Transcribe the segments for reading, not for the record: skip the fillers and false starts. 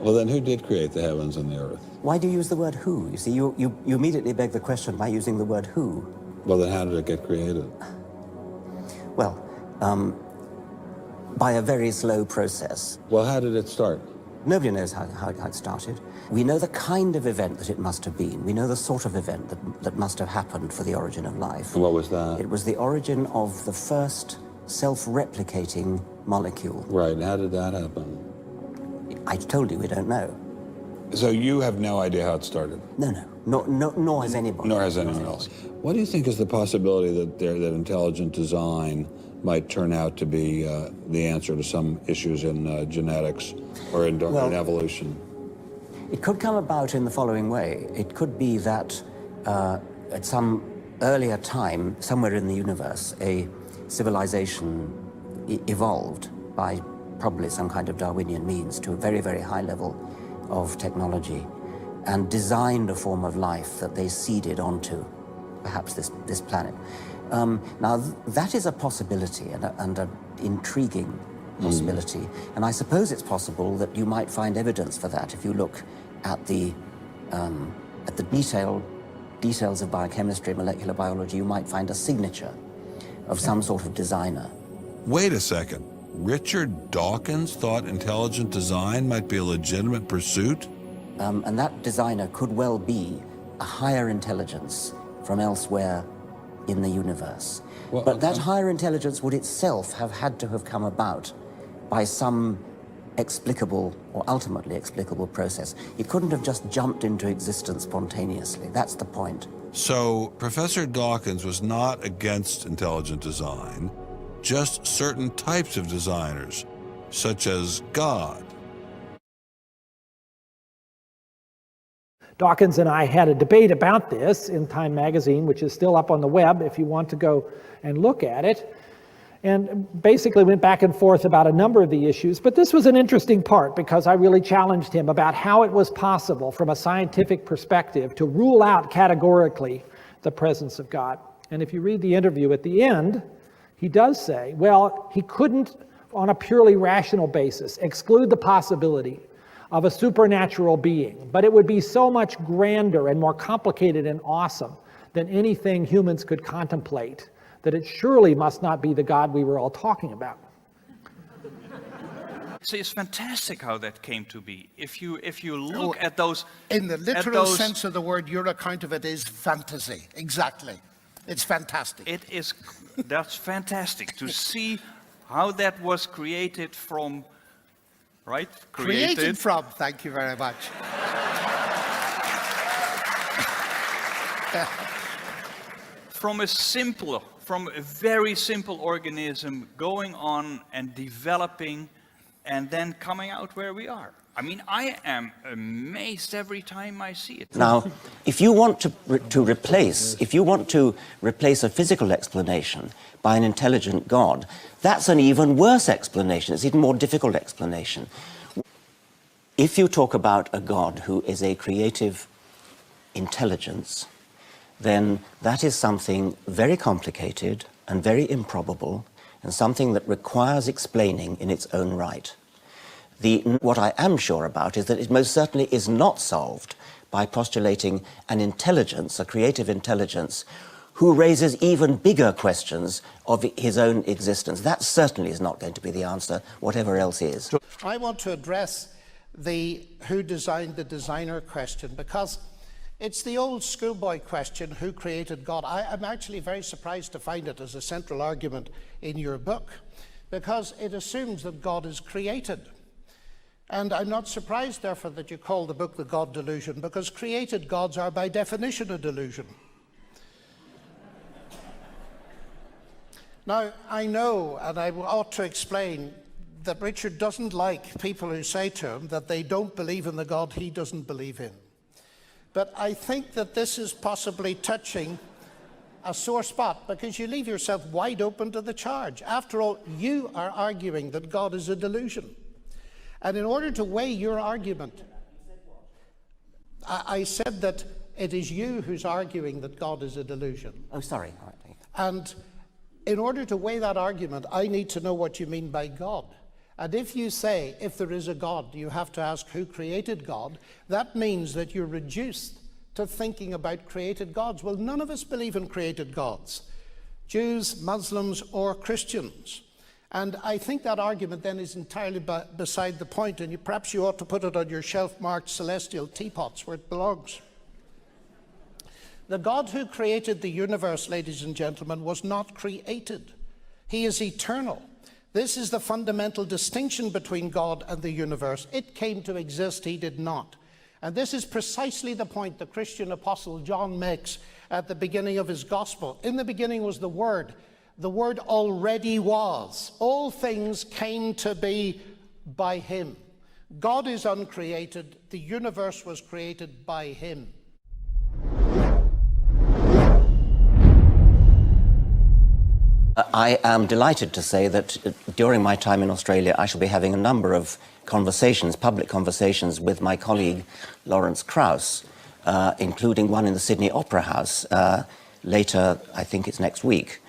Well, then who did create the heavens and the earth? Why do you use the word who? You see, you immediately beg the question by using the word who. Well, then how did it get created? Well, by a very slow process. Well, how did it start? Nobody knows how it started. We know the kind of event that it must have been. We know the sort of event that must have happened for the origin of life. And what was that? It was the origin of the first self-replicating molecule. Right, and how did that happen? I told you we don't know. So you have no idea how it started? No, nor has anybody. Nor has anyone else. What do you think is the possibility that intelligent design might turn out to be the answer to some issues in genetics or in evolution? It could come about in the following way. It could be that at some earlier time, somewhere in the universe, a civilization evolved by probably some kind of Darwinian means to a very, very high level of technology and designed a form of life that they seeded onto perhaps this planet. Now, that is a possibility and an intriguing possibility. And I suppose it's possible that you might find evidence for that if you look at the details of biochemistry, molecular biology. You might find a signature of some sort of designer. Wait a second. Richard Dawkins thought intelligent design might be a legitimate pursuit? And that designer could well be a higher intelligence from elsewhere in the universe. Well, but that higher intelligence would itself have had to have come about by some explicable or ultimately explicable process. It couldn't have just jumped into existence spontaneously. That's the point. So Professor Dawkins was not against intelligent design, just certain types of designers, such as God. Dawkins and I had a debate about this in Time magazine, which is still up on the web if you want to go and look at it. And basically went back and forth about a number of the issues. But this was an interesting part because I really challenged him about how it was possible from a scientific perspective to rule out categorically the presence of God. And if you read the interview at the end, he does say, well, he couldn't, on a purely rational basis, exclude the possibility of a supernatural being, but it would be so much grander and more complicated and awesome than anything humans could contemplate that it surely must not be the God we were all talking about. See, it's fantastic how that came to be. If you look at those... In the literal sense of the word, your account of it is fantasy. Exactly. It's fantastic. It is, that's fantastic to see how that was created from, right? Created from, thank you very much. From a very simple organism going on and developing and then coming out where we are. I mean, I am amazed every time I see it. Now, if you want to replace a physical explanation by an intelligent God, that's an even worse explanation. It's an even more difficult explanation. If you talk about a God who is a creative intelligence, then that is something very complicated and very improbable and something that requires explaining in its own right. What I am sure about is that it most certainly is not solved by postulating an intelligence, a creative intelligence, who raises even bigger questions of his own existence. That certainly is not going to be the answer, whatever else is. I want to address the who designed the designer question, because it's the old schoolboy question, who created God? I'm actually very surprised to find it as a central argument in your book, because it assumes that God is created. And I'm not surprised, therefore, that you call the book The God Delusion, because created gods are by definition a delusion. Now, I know, and I ought to explain, that Richard doesn't like people who say to him that they don't believe in the God he doesn't believe in. But I think that this is possibly touching a sore spot, because you leave yourself wide open to the charge. After all, you are arguing that God is a delusion. And in order to weigh your argument, I said that it is you who's arguing that God is a delusion. Oh, sorry. All right. And in order to weigh that argument, I need to know what you mean by God. And if you say, if there is a God, you have to ask who created God, that means that you're reduced to thinking about created gods. Well, none of us believe in created gods, Jews, Muslims, or Christians. And I think that argument then is entirely beside the point, and perhaps you ought to put it on your shelf marked celestial teapots where it belongs. The God who created the universe, ladies and gentlemen, was not created. He is eternal. This is the fundamental distinction between God and the universe. It came to exist, he did not. And this is precisely the point the Christian apostle John makes at the beginning of his gospel. In the beginning was the Word. The Word already was. All things came to be by him. God is uncreated. The universe was created by him. I am delighted to say that during my time in Australia, I shall be having a number of conversations, public conversations, with my colleague Lawrence Krauss, including one in the Sydney Opera House later, I think it's next week.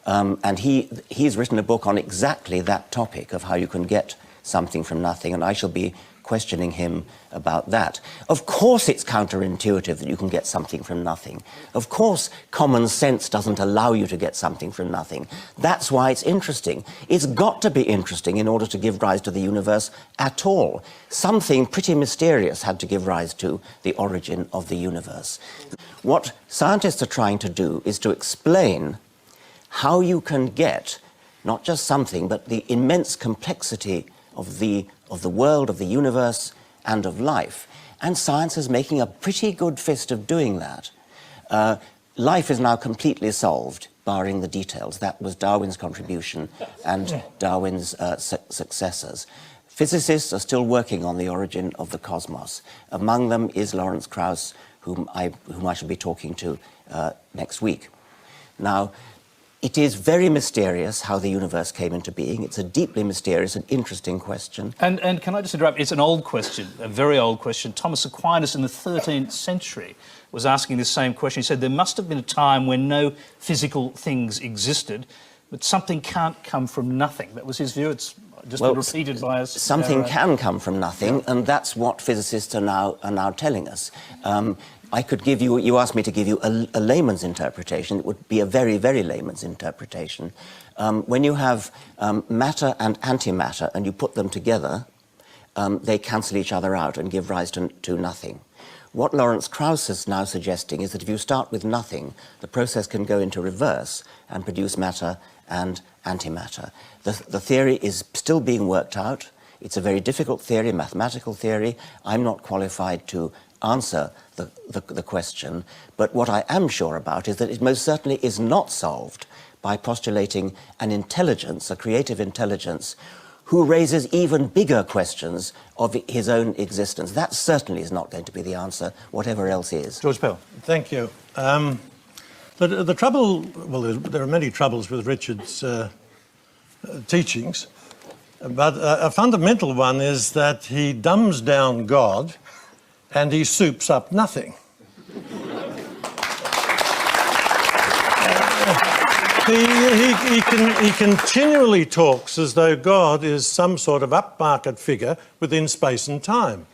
And he's written a book on exactly that topic of how you can get something from nothing, and I shall be questioning him about that. Of course it's counterintuitive that you can get something from nothing. Of course common sense doesn't allow you to get something from nothing. That's why it's interesting. It's got to be interesting in order to give rise to the universe at all. Something pretty mysterious had to give rise to the origin of the universe. What scientists are trying to do is to explain how you can get not just something, but the immense complexity of the world, of the universe, and of life. And science is making a pretty good fist of doing that. Life is now completely solved, barring the details. That was Darwin's contribution and Darwin's successors. Physicists are still working on the origin of the cosmos. Among them is Lawrence Krauss, whom I shall be talking to next week. Now, it is very mysterious how the universe came into being. It's a deeply mysterious and interesting question. And can I just interrupt? It's an old question, a very old question. Thomas Aquinas in the 13th century was asking this same question. He said there must have been a time when no physical things existed, but something can't come from nothing. That was his view. It's just been repeated by us. Something can come from nothing, and that's what physicists are now telling us. I could give you, you asked me to give you a layman's interpretation. It would be a very, very layman's interpretation. When you have matter and antimatter and you put them together, they cancel each other out and give rise to nothing. What Lawrence Krauss is now suggesting is that if you start with nothing, the process can go into reverse and produce matter and antimatter. The theory is still being worked out. It's a very difficult theory, mathematical theory. I'm not qualified to answer the question, but what I am sure about is that it most certainly is not solved by postulating an intelligence, a creative intelligence, who raises even bigger questions of his own existence. That certainly is not going to be the answer, whatever else is. George Pell. Thank you. The trouble, well, there are many troubles with Richard's teachings, but a fundamental one is that he dumbs down God and he soups up nothing. He continually talks as though God is some sort of upmarket figure within space and time.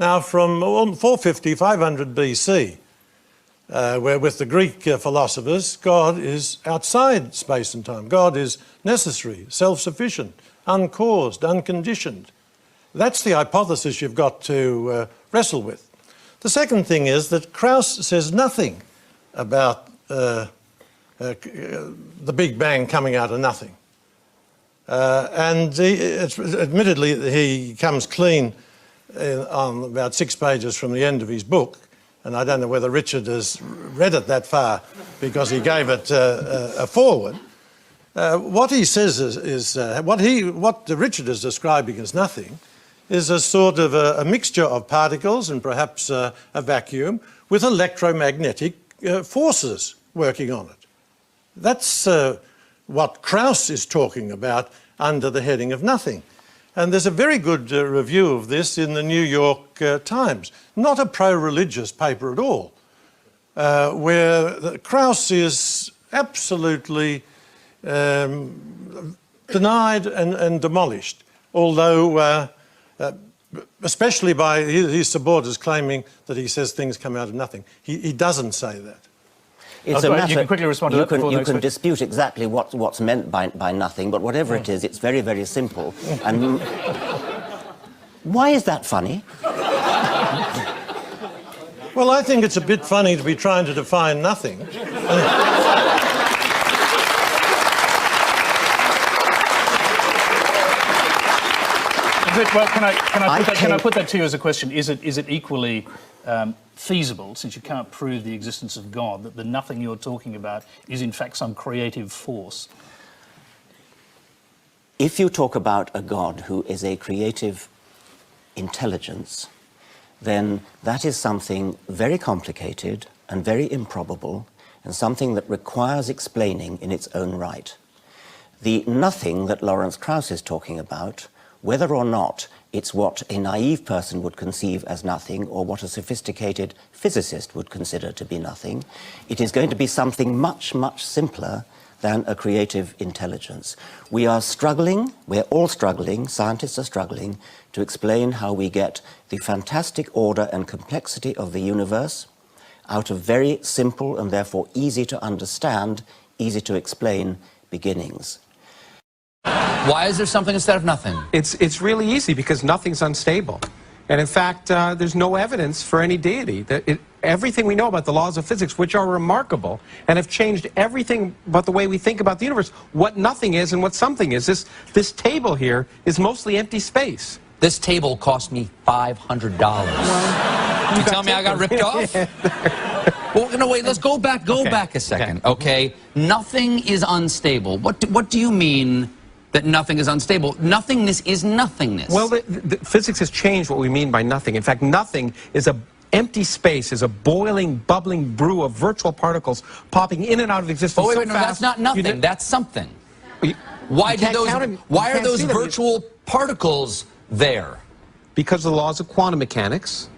Now, from 450, 500 BC, where with the Greek philosophers, God is outside space and time. God is necessary, self-sufficient, uncaused, unconditioned. That's the hypothesis you've got to wrestle with. The second thing is that Krauss says nothing about the Big Bang coming out of nothing. Admittedly, he comes clean on about 6 pages from the end of his book, and I don't know whether Richard has read it that far because he gave it a foreword. What he says is what Richard is describing as nothing is a sort of a mixture of particles and perhaps a vacuum with electromagnetic forces working on it. That's what Krauss is talking about under the heading of nothing. And there's a very good review of this in the New York Times, not a pro-religious paper at all, where Krauss is absolutely denied and demolished although especially by his supporters claiming that he says things come out of nothing. He doesn't say that. It's a matter, you can quickly respond to that before the you next can question. dispute exactly what's meant by nothing, but whatever it is, it's very, very simple. And why is that funny? Well, I think it's a bit funny to be trying to define nothing. Well, can I put that to you as a question? Is it equally feasible, since you can't prove the existence of God, that the nothing you're talking about is in fact some creative force? If you talk about a God who is a creative intelligence, then that is something very complicated and very improbable, and something that requires explaining in its own right. The nothing that Lawrence Krauss is talking about, whether or not it's what a naive person would conceive as nothing or what a sophisticated physicist would consider to be nothing, it is going to be something much, much simpler than a creative intelligence. We are struggling, we're all struggling, scientists are struggling, to explain how we get the fantastic order and complexity of the universe out of very simple and therefore easy to understand, easy to explain beginnings. Why is there something instead of nothing? It's really easy, because nothing's unstable. And in fact, there's no evidence for any deity. Everything we know about the laws of physics, which are remarkable and have changed everything about the way we think about the universe, what nothing is and what something is. This table here is mostly empty space. This table cost me $500. You tell me I got ripped off? Well, no, wait, let's go back a second, okay? Nothing is unstable. What do you mean that nothing is unstable? Nothingness is nothingness. Well, the physics has changed what we mean by nothing. In fact, nothing is a empty space, is a boiling, bubbling brew of virtual particles popping in and out of existence. Oh, wait, so wait, no, fast, that's not nothing. That's something. Why are those virtual particles there? Because of the laws of quantum mechanics.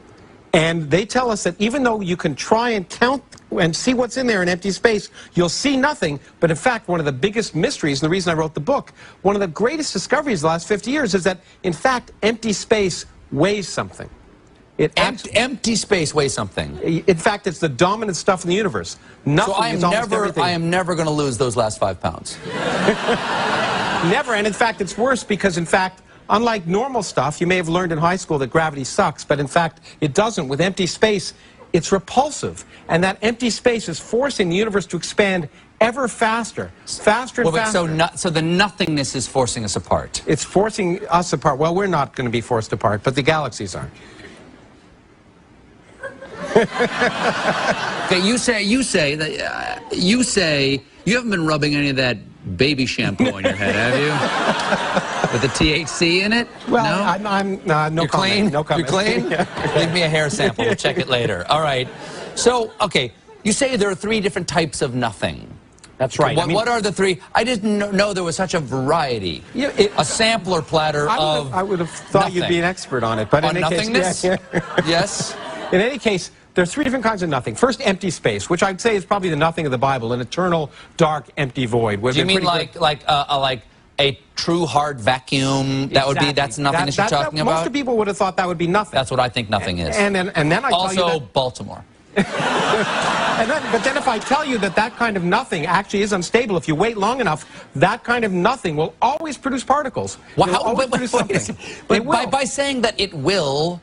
And they tell us that even though you can try and count and see what's in there in empty space, you'll see nothing. But in fact, one of the biggest mysteries, and the reason I wrote the book, one of the greatest discoveries of the last 50 years is that, in fact, empty space weighs something. Empty space weighs something. In fact, it's the dominant stuff in the universe. Nothing is almost everything. I am never going to lose those last 5 pounds. Never, and in fact, it's worse because, in fact, unlike normal stuff, you may have learned in high school that gravity sucks, but in fact, it doesn't. With empty space, it's repulsive. And that empty space is forcing the universe to expand ever faster, faster and faster. So the nothingness is forcing us apart. It's forcing us apart. Well, we're not going to be forced apart, but the galaxies are. Okay, you say you haven't been rubbing any of that baby shampoo on your head, have you? With the THC in it? Well, no? No You're comment. clean? No comment. You're clean? Leave me a hair sample. We'll check it later. All right. So, okay, you say there are 3 different types of nothing. That's right. What are the 3? I didn't know there was such a variety. A sampler platter of I would have thought nothing. you'd be an expert on it. But on in any nothingness? Case, Yes? In any case, there are 3 different kinds of nothing. First, empty space, which I'd say is probably the nothing of the Bible, an eternal, dark, empty void. Do you mean like a true hard vacuum? That would be, that's nothing that you're talking about? Most people would have thought that would be nothing. That's what I think nothing is. And then I tell you also that, Baltimore. but then if I tell you that that kind of nothing actually is unstable, if you wait long enough, that kind of nothing will always produce particles. But by saying that it will...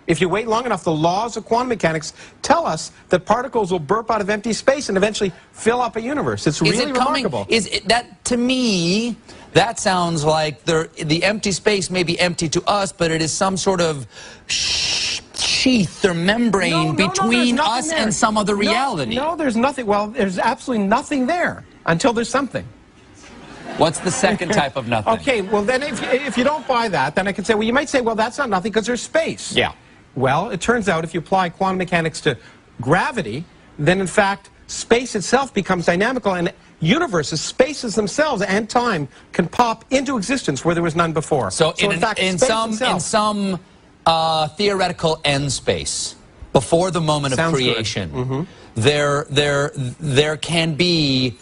If you wait long enough, the laws of quantum mechanics tell us that particles will burp out of empty space and eventually fill up a universe. It's really remarkable. To me, that sounds like the empty space may be empty to us, but it is some sort of sheath or membrane between us and some other reality. No, there's nothing. Well, there's absolutely nothing there until there's something. What's the second type of nothing? Okay, well then if you don't buy that, then I can say, well, you might say, well, that's not nothing because there's space. Yeah. Well, it turns out if you apply quantum mechanics to gravity, then in fact space itself becomes dynamical, and universes, spaces themselves and time can pop into existence where there was none before. So in some theoretical end space, before the moment of creation, there can be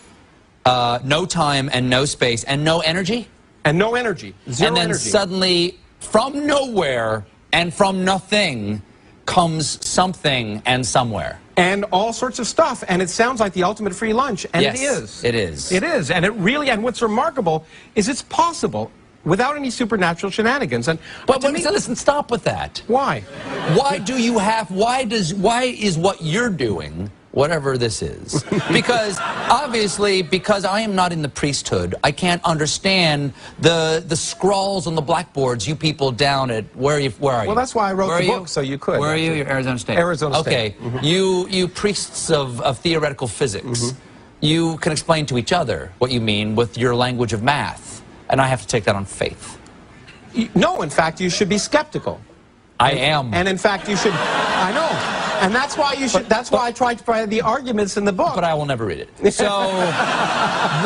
no time and no space and no energy? And no energy. Zero and then energy. suddenly, from nowhere and from nothing, comes something and somewhere. And all sorts of stuff. And it sounds like the ultimate free lunch. And Yes, it is. it is. It is. And it really, and what's remarkable is it's possible without any supernatural shenanigans. And But to me, listen, stop with that. why? Why is what you're doing, whatever this is, because obviously, because I am not in the priesthood, I can't understand the scrawls on the blackboards you people down at, where are you? Well, that's why I wrote the book, so you could. Where are you? You're Arizona State. Arizona State. Okay, you priests of theoretical physics, you can explain to each other what you mean with your language of math, and I have to take that on faith. No, in fact, you should be skeptical. I am. And in fact, you should, I know. And that's why you should, that's why I tried to provide the arguments in the book. But I will never read it. So,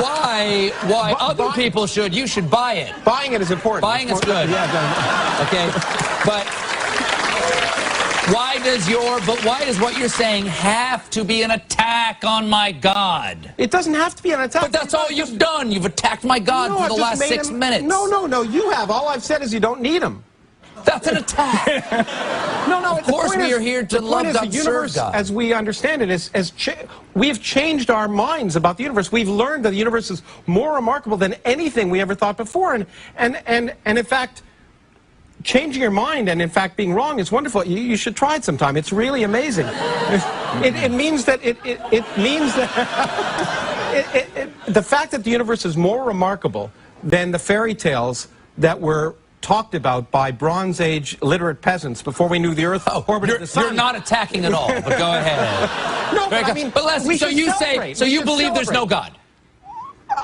why other people should, you should buy it. Buying it is important. Buying is good. Yeah, okay, but why does what you're saying have to be an attack on my God? it doesn't have to be an attack. But that's all you've done. You've attacked my God No, for I've the just last made 6 him- minutes. No, you have. All I've said is you don't need him. That's an attack. No, Of course we are here to love God, the universe, serve God. as we understand it, we've changed our minds about the universe. We've learned that the universe is more remarkable than anything we ever thought before. And in fact, changing your mind and in fact being wrong is wonderful. You should try it sometime. It's really amazing. It means that the fact that the universe is more remarkable than the fairy tales that were talked about by Bronze Age literate peasants before we knew the Earth orbited the Sun. You're not attacking at all, but go ahead. No, but I mean, we so should you celebrate. say, so We you should believe there's no celebrate. God?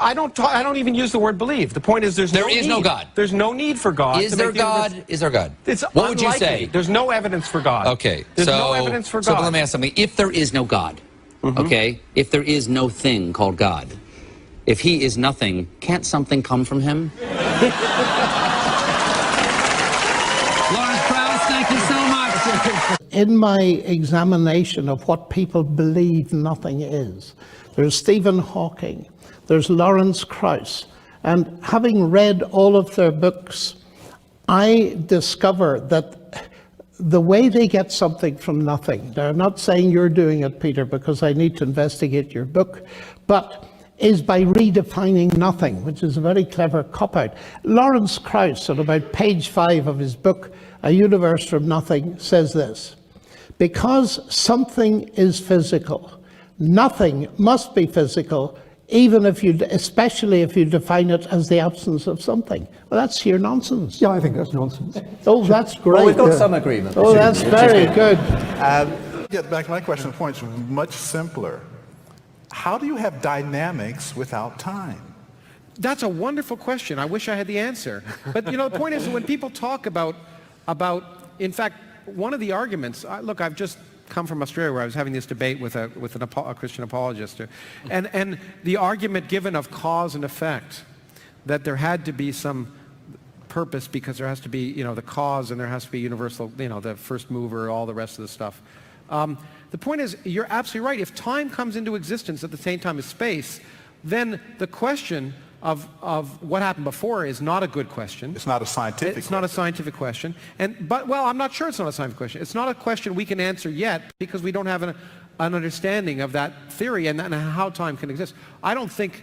I don't even use the word believe. The point is there is no God. There's no need for God. Is to there make the universe- God? Is there God? It's What would you unlikely. say? There's no evidence for God. Okay, There's so no evidence for so God. let me ask something. If there is no God, okay, if there is no thing called God, if he is nothing, can't something come from him? Lawrence Krauss, thank you so much. In my examination of what people believe nothing is, there's Stephen Hawking, there's Lawrence Krauss, and having read all of their books, I discover that the way they get something from nothing, they're not saying you're doing it, Peter, because I need to investigate your book, but is by redefining nothing, which is a very clever cop-out. Lawrence Krauss, at about page 5 of his book, A Universe from Nothing, says this: because something is physical, nothing must be physical, especially if you define it as the absence of something. Well, that's sheer nonsense. Yeah, I think that's nonsense. Oh, that's great. Well, we've got some agreement. Oh, that's very good. Get back to my question. The point's much simpler. How do you have dynamics without time? That's a wonderful question. I wish I had the answer. But the point is, when people talk about, in fact, one of the arguments. Look, I've just come from Australia where I was having this debate with a Christian apologist, and the argument given of cause and effect, that there had to be some purpose because there has to be the cause and there has to be universal, the first mover, all the rest of the stuff. The point is, you're absolutely right. If time comes into existence at the same time as space, then the question of what happened before is not a good question. It's not a scientific question. It's not a scientific question. Well, I'm not sure it's not a scientific question. It's not a question we can answer yet because we don't have an understanding of that theory and how time can exist. I don't think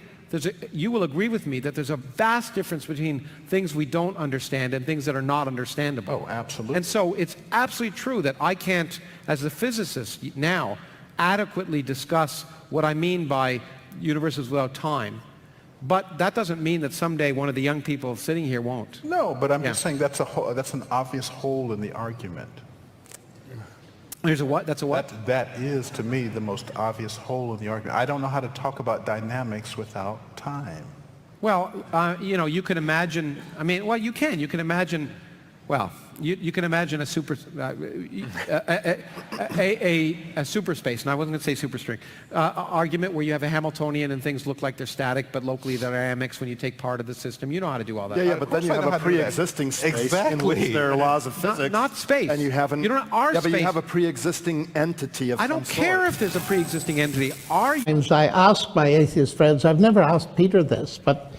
you will agree with me that there's a vast difference between things we don't understand and things that are not understandable. Oh, absolutely. And so it's absolutely true that I can't, as a physicist now, adequately discuss what I mean by universes without time. But that doesn't mean that someday one of the young people sitting here won't. No, but I'm just saying that's an obvious hole in the argument. There's a what? That's a what? That is, to me, the most obvious hole in the argument. I don't know how to talk about dynamics without time. Well, you can imagine, you can. You can imagine, you can imagine a superspace, and I wasn't going to say superstring, argument where you have a Hamiltonian and things look like they're static, but locally they're dynamics when you take part of the system. You know how to do all that. Yeah, but then you have a pre-existing space in which there are laws of physics. Not space. And you haven't. You don't our yeah, space. but you have a pre-existing entity of I don't some care sort. if there's a pre-existing entity. I ask my atheist friends, I've never asked Peter this, but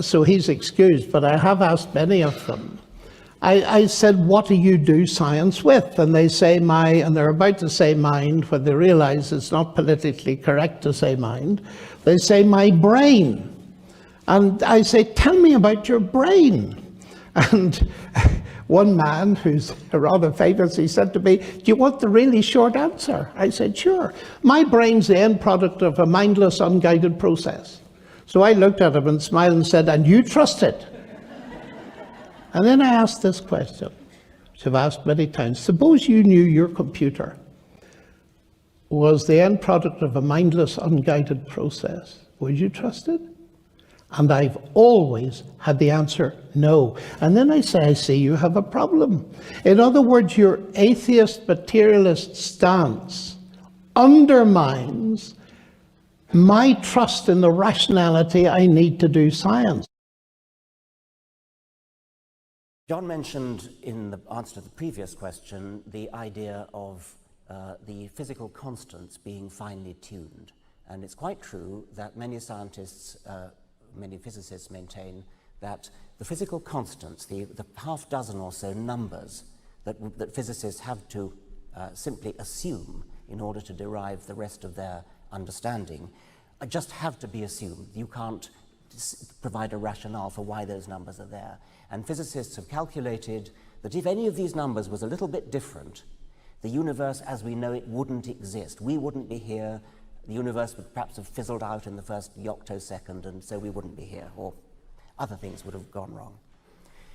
so he's excused, but I have asked many of them. I said, what do you do science with? And they say and they're about to say mind, when they realize it's not politically correct to say mind. They say my brain. And I say, tell me about your brain. And one man who's rather famous, he said to me, do you want the really short answer? I said, sure. My brain's the end product of a mindless, unguided process. So I looked at him and smiled and said, and you trust it? And then I asked this question, which I've asked many times. Suppose you knew your computer was the end product of a mindless, unguided process. Would you trust it? And I've always had the answer, no. And then I say, I see you have a problem. In other words, your atheist materialist stance undermines my trust in the rationality I need to do science. John mentioned in the answer to the previous question the idea of the physical constants being finely tuned. And it's quite true that many scientists, many physicists maintain that the physical constants, the half dozen or so numbers that physicists have to simply assume in order to derive the rest of their understanding, just have to be assumed. You can't provide a rationale for why those numbers are there. And physicists have calculated that if any of these numbers was a little bit different, the universe as we know it wouldn't exist. We wouldn't be here. The universe would perhaps have fizzled out in the first yoctosecond, and so we wouldn't be here, or other things would have gone wrong.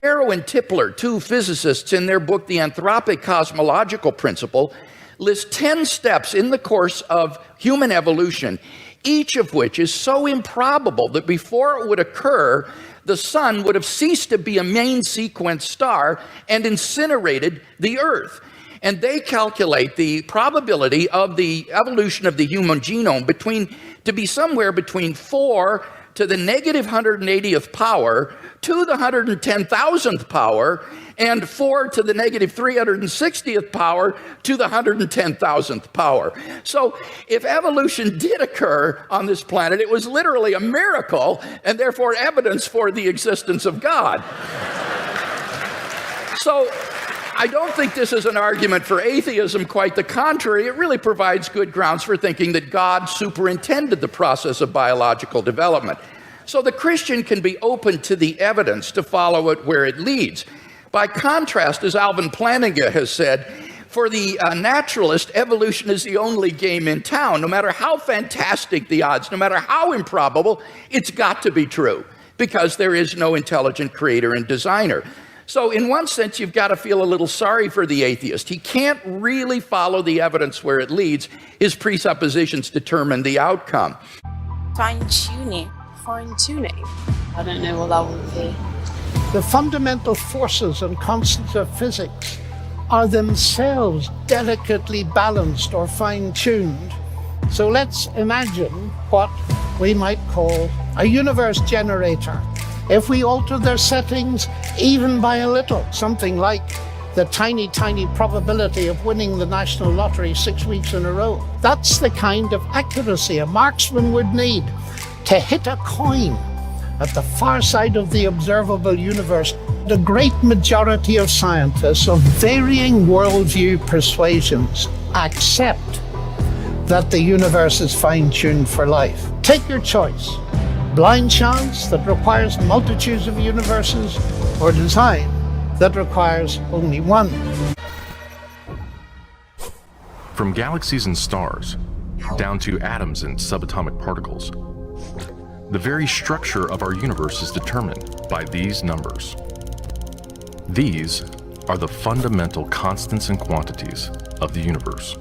Arrow and Tipler, two physicists, in their book, The Anthropic Cosmological Principle, list 10 steps in the course of human evolution, each of which is so improbable that before it would occur, the sun would have ceased to be a main sequence star and incinerated the Earth. And they calculate the probability of the evolution of the human genome to be somewhere between 4 to the negative 180th power to the 110,000th power, and 4 to the negative 360th power to the 110,000th power. So if evolution did occur on this planet, it was literally a miracle, and therefore evidence for the existence of God. So I don't think this is an argument for atheism, quite the contrary. It really provides good grounds for thinking that God superintended the process of biological development. So the Christian can be open to the evidence to follow it where it leads. By contrast, as Alvin Plantinga has said, for the naturalist, evolution is the only game in town. No matter how fantastic the odds, no matter how improbable, it's got to be true, because there is no intelligent creator and designer. So in one sense, you've got to feel a little sorry for the atheist. He can't really follow the evidence where it leads. His presuppositions determine the outcome. Fine-tuning. Fine-tuning? I don't know what that would be. The fundamental forces and constants of physics are themselves delicately balanced or fine-tuned. So let's imagine what we might call a universe generator. If we alter their settings even by a little, something like the tiny, tiny probability of winning the national lottery 6 weeks in a row, that's the kind of accuracy a marksman would need to hit a coin at the far side of the observable universe. The great majority of scientists of varying worldview persuasions accept that the universe is fine-tuned for life. Take your choice. Blind chance that requires multitudes of universes, or design that requires only one. From galaxies and stars, down to atoms and subatomic particles, the very structure of our universe is determined by these numbers. These are the fundamental constants and quantities of the universe.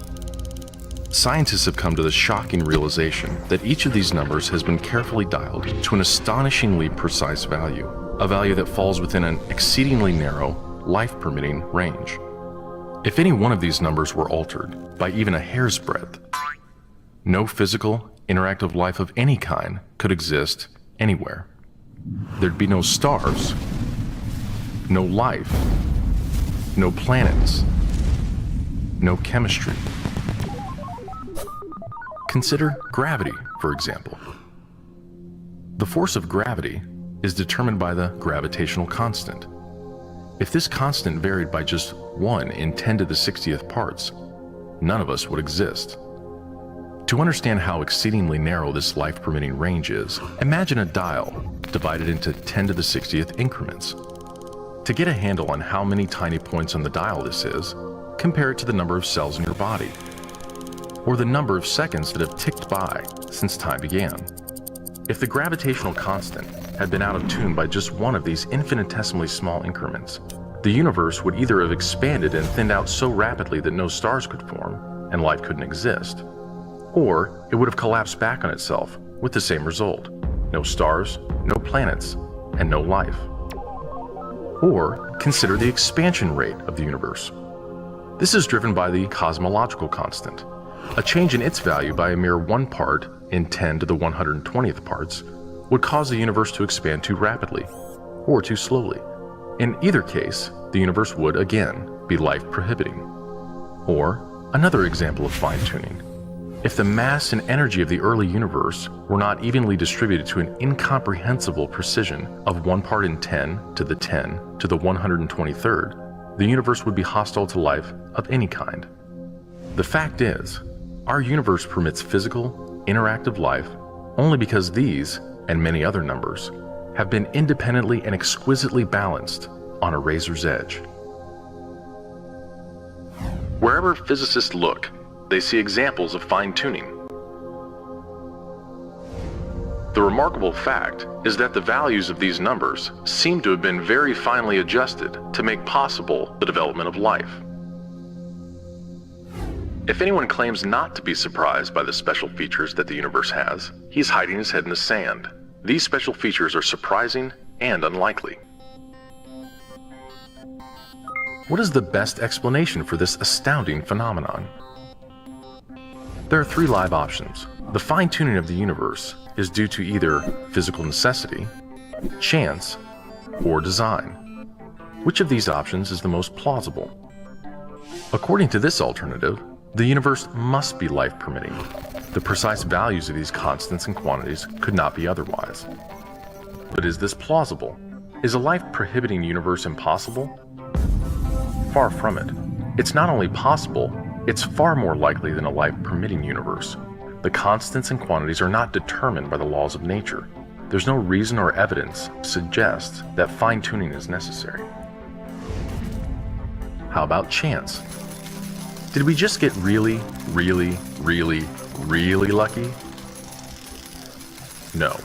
Scientists have come to the shocking realization that each of these numbers has been carefully dialed to an astonishingly precise value, a value that falls within an exceedingly narrow, life-permitting range. If any one of these numbers were altered by even a hair's breadth, no physical, interactive life of any kind could exist anywhere. There'd be no stars, no life, no planets, no chemistry. Consider gravity, for example. The force of gravity is determined by the gravitational constant. If this constant varied by just 1 in 10 to the 60th parts, none of us would exist. To understand how exceedingly narrow this life-permitting range is, imagine a dial divided into 10 to the 60th increments. To get a handle on how many tiny points on the dial this is, compare it to the number of cells in your body, or the number of seconds that have ticked by since time began. If the gravitational constant had been out of tune by just one of these infinitesimally small increments, the universe would either have expanded and thinned out so rapidly that no stars could form and life couldn't exist, or it would have collapsed back on itself with the same result: no stars, no planets, and no life. Or consider the expansion rate of the universe. This is driven by the cosmological constant. A change in its value by a mere 1 part in 10 to the 120th parts would cause the universe to expand too rapidly or too slowly. In either case, the universe would again be life-prohibiting. Or another example of fine-tuning. If the mass and energy of the early universe were not evenly distributed to an incomprehensible precision of 1 part in 10 to the 10 to the 123rd, the universe would be hostile to life of any kind. The fact is, our universe permits physical, interactive life only because these, and many other numbers, have been independently and exquisitely balanced on a razor's edge. Wherever physicists look, they see examples of fine-tuning. The remarkable fact is that the values of these numbers seem to have been very finely adjusted to make possible the development of life. If anyone claims not to be surprised by the special features that the universe has, he's hiding his head in the sand. These special features are surprising and unlikely. What is the best explanation for this astounding phenomenon? There are 3 live options. The fine-tuning of the universe is due to either physical necessity, chance, or design. Which of these options is the most plausible? According to this alternative, the universe must be life-permitting. The precise values of these constants and quantities could not be otherwise. But is this plausible? Is a life-prohibiting universe impossible? Far from it. It's not only possible, it's far more likely than a life-permitting universe. The constants and quantities are not determined by the laws of nature. There's no reason or evidence suggests that fine-tuning is necessary. How about chance? Did we just get really, really, really, really lucky? No.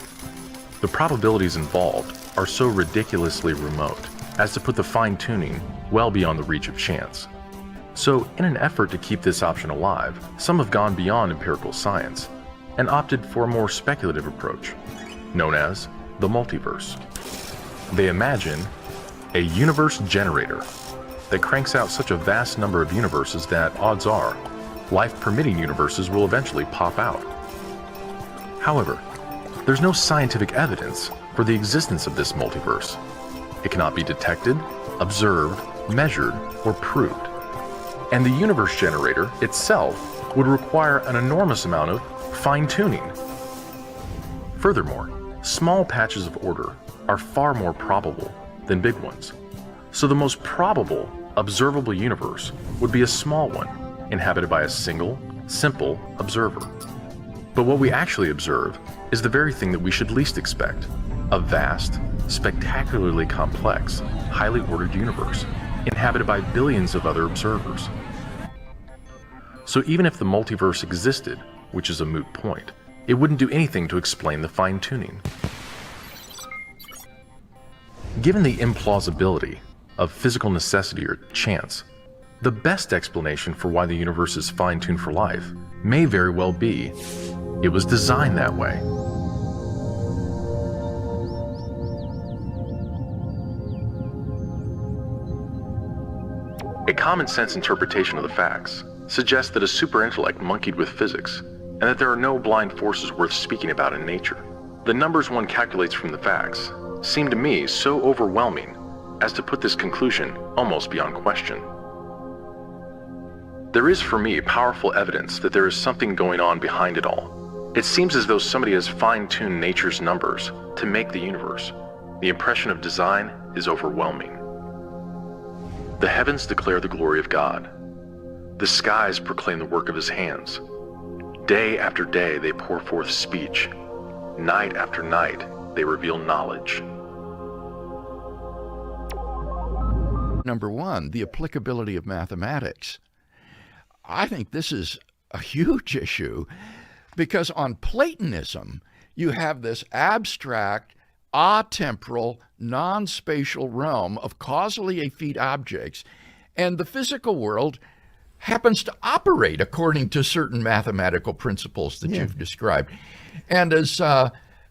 The probabilities involved are so ridiculously remote as to put the fine-tuning well beyond the reach of chance. So, in an effort to keep this option alive, some have gone beyond empirical science and opted for a more speculative approach, known as the multiverse. They imagine a universe generator that cranks out such a vast number of universes that, odds are, life-permitting universes will eventually pop out. However, there's no scientific evidence for the existence of this multiverse. It cannot be detected, observed, measured, or proved. And the universe generator itself would require an enormous amount of fine-tuning. Furthermore, small patches of order are far more probable than big ones. So the most probable observable universe would be a small one, inhabited by a single, simple observer. But what we actually observe is the very thing that we should least expect: a vast, spectacularly complex, highly ordered universe, inhabited by billions of other observers. So even if the multiverse existed, which is a moot point, it wouldn't do anything to explain the fine-tuning. Given the implausibility of physical necessity or chance, the best explanation for why the universe is fine-tuned for life may very well be it was designed that way. A common-sense interpretation of the facts suggests that a super-intellect monkeyed with physics, and that there are no blind forces worth speaking about in nature. The numbers one calculates from the facts seem to me so overwhelming as to put this conclusion almost beyond question. There is for me powerful evidence that there is something going on behind it all. It seems as though somebody has fine-tuned nature's numbers to make the universe. the impression of design is overwhelming. The heavens declare the glory of God. The skies proclaim the work of his hands. Day after day they pour forth speech. Night after night they reveal knowledge. Number one, the applicability of mathematics. I think this is a huge issue because on Platonism, you have this abstract, atemporal, non-spatial realm of causally effete objects, and the physical world happens to operate according to certain mathematical principles that you've described. And as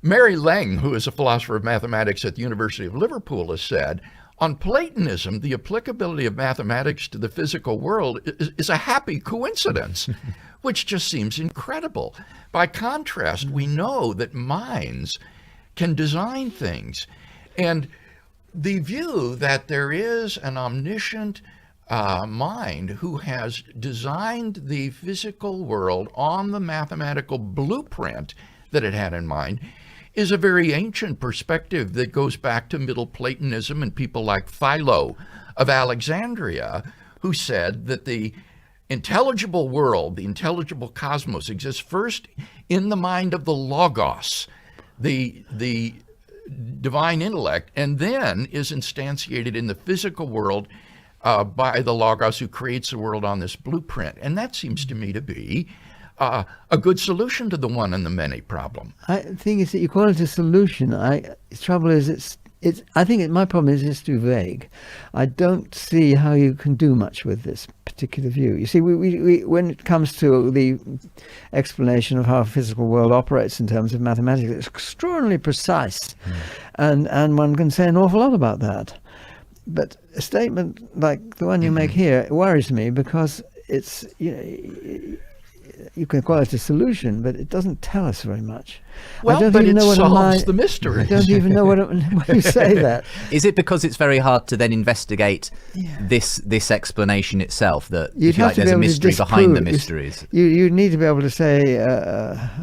Mary Lang, who is a philosopher of mathematics at the University of Liverpool, has said, on Platonism, the applicability of mathematics to the physical world is a happy coincidence, which just seems incredible. By contrast, we know that minds can design things. And the view that there is an omniscient mind who has designed the physical world on the mathematical blueprint that it had in mind is a very ancient perspective that goes back to Middle Platonism and people like Philo of Alexandria, who said that the intelligible world, the intelligible cosmos, exists first in the mind of the Logos, the divine intellect, and then is instantiated in the physical world by the Logos who creates the world on this blueprint. And that seems to me to be a good solution to the one and the many problem. I think it's that you call it a solution. The trouble is I think my problem is it's too vague. I don't see how you can do much with this particular view. You see, we when it comes to the explanation of how a physical world operates in terms of mathematics, it's extraordinarily precise, and one can say an awful lot about that. But a statement like the one you make here worries me because it's, you can call it a solution, but it doesn't tell us very much. Well, I don't but even it know what solves the mystery. I don't even know when you say that. Is it because it's very hard to then investigate this explanation itself, that if you like, there's a mystery behind the mysteries? You need to be able to say,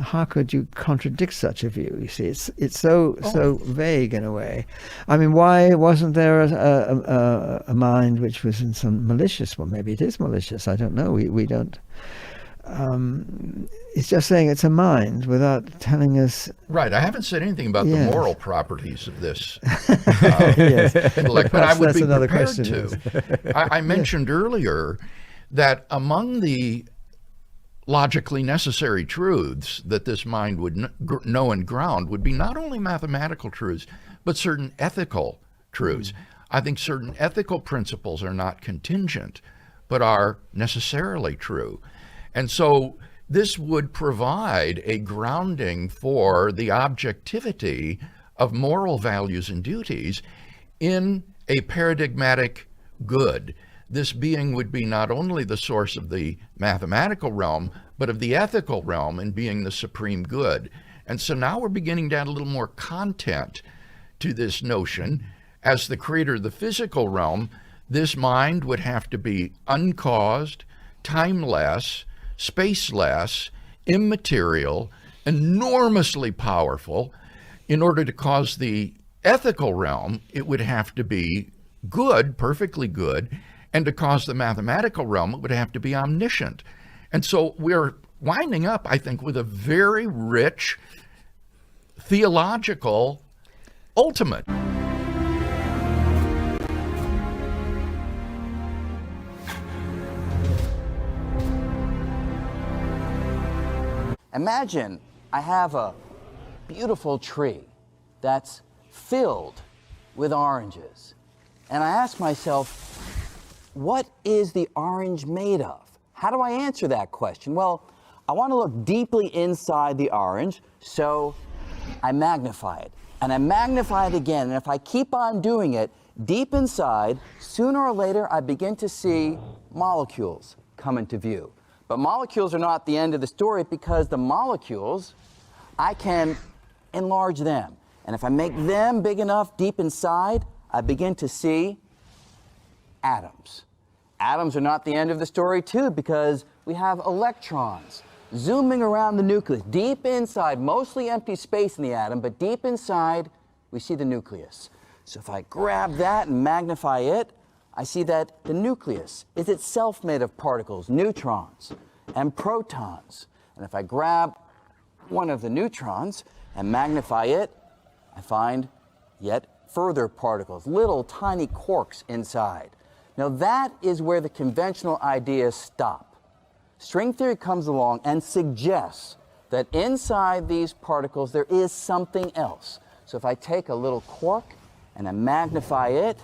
how could you contradict such a view? You see, it's so vague in a way. I mean, why wasn't there a mind which was in some malicious? Well, maybe it is malicious. I don't know. We don't. It's just saying it's a mind without telling us. Right. I haven't said anything about the moral properties of this intellect, but I would be prepared question to. I mentioned earlier that among the logically necessary truths that this mind would know and ground would be not only mathematical truths, but certain ethical truths. I think certain ethical principles are not contingent, but are necessarily true. And so this would provide a grounding for the objectivity of moral values and duties in a paradigmatic good. This being would be not only the source of the mathematical realm, but of the ethical realm in being the supreme good. And so now we're beginning to add a little more content to this notion. As the creator of the physical realm, this mind would have to be uncaused, timeless, spaceless, immaterial, enormously powerful. In order to cause the ethical realm, it would have to be good, perfectly good, and to cause the mathematical realm, it would have to be omniscient. And so we're winding up, I think, with a very rich theological ultimate. Imagine I have a beautiful tree that's filled with oranges. And I ask myself, what is the orange made of? How do I answer that question? Well, I want to look deeply inside the orange, so I magnify it. And I magnify it again, and if I keep on doing it, deep inside, sooner or later, I begin to see molecules come into view. But molecules are not the end of the story, because the molecules, I can enlarge them. And if I make them big enough deep inside, I begin to see atoms. Atoms are not the end of the story too, because we have electrons zooming around the nucleus. Deep inside, mostly empty space in the atom, but deep inside, we see the nucleus. So if I grab that and magnify it, I see that the nucleus is itself made of particles, neutrons and protons. And if I grab one of the neutrons and magnify it, I find yet further particles, little tiny quarks inside. Now that is where the conventional ideas stop. String theory comes along and suggests that inside these particles there is something else. So if I take a little quark and I magnify it,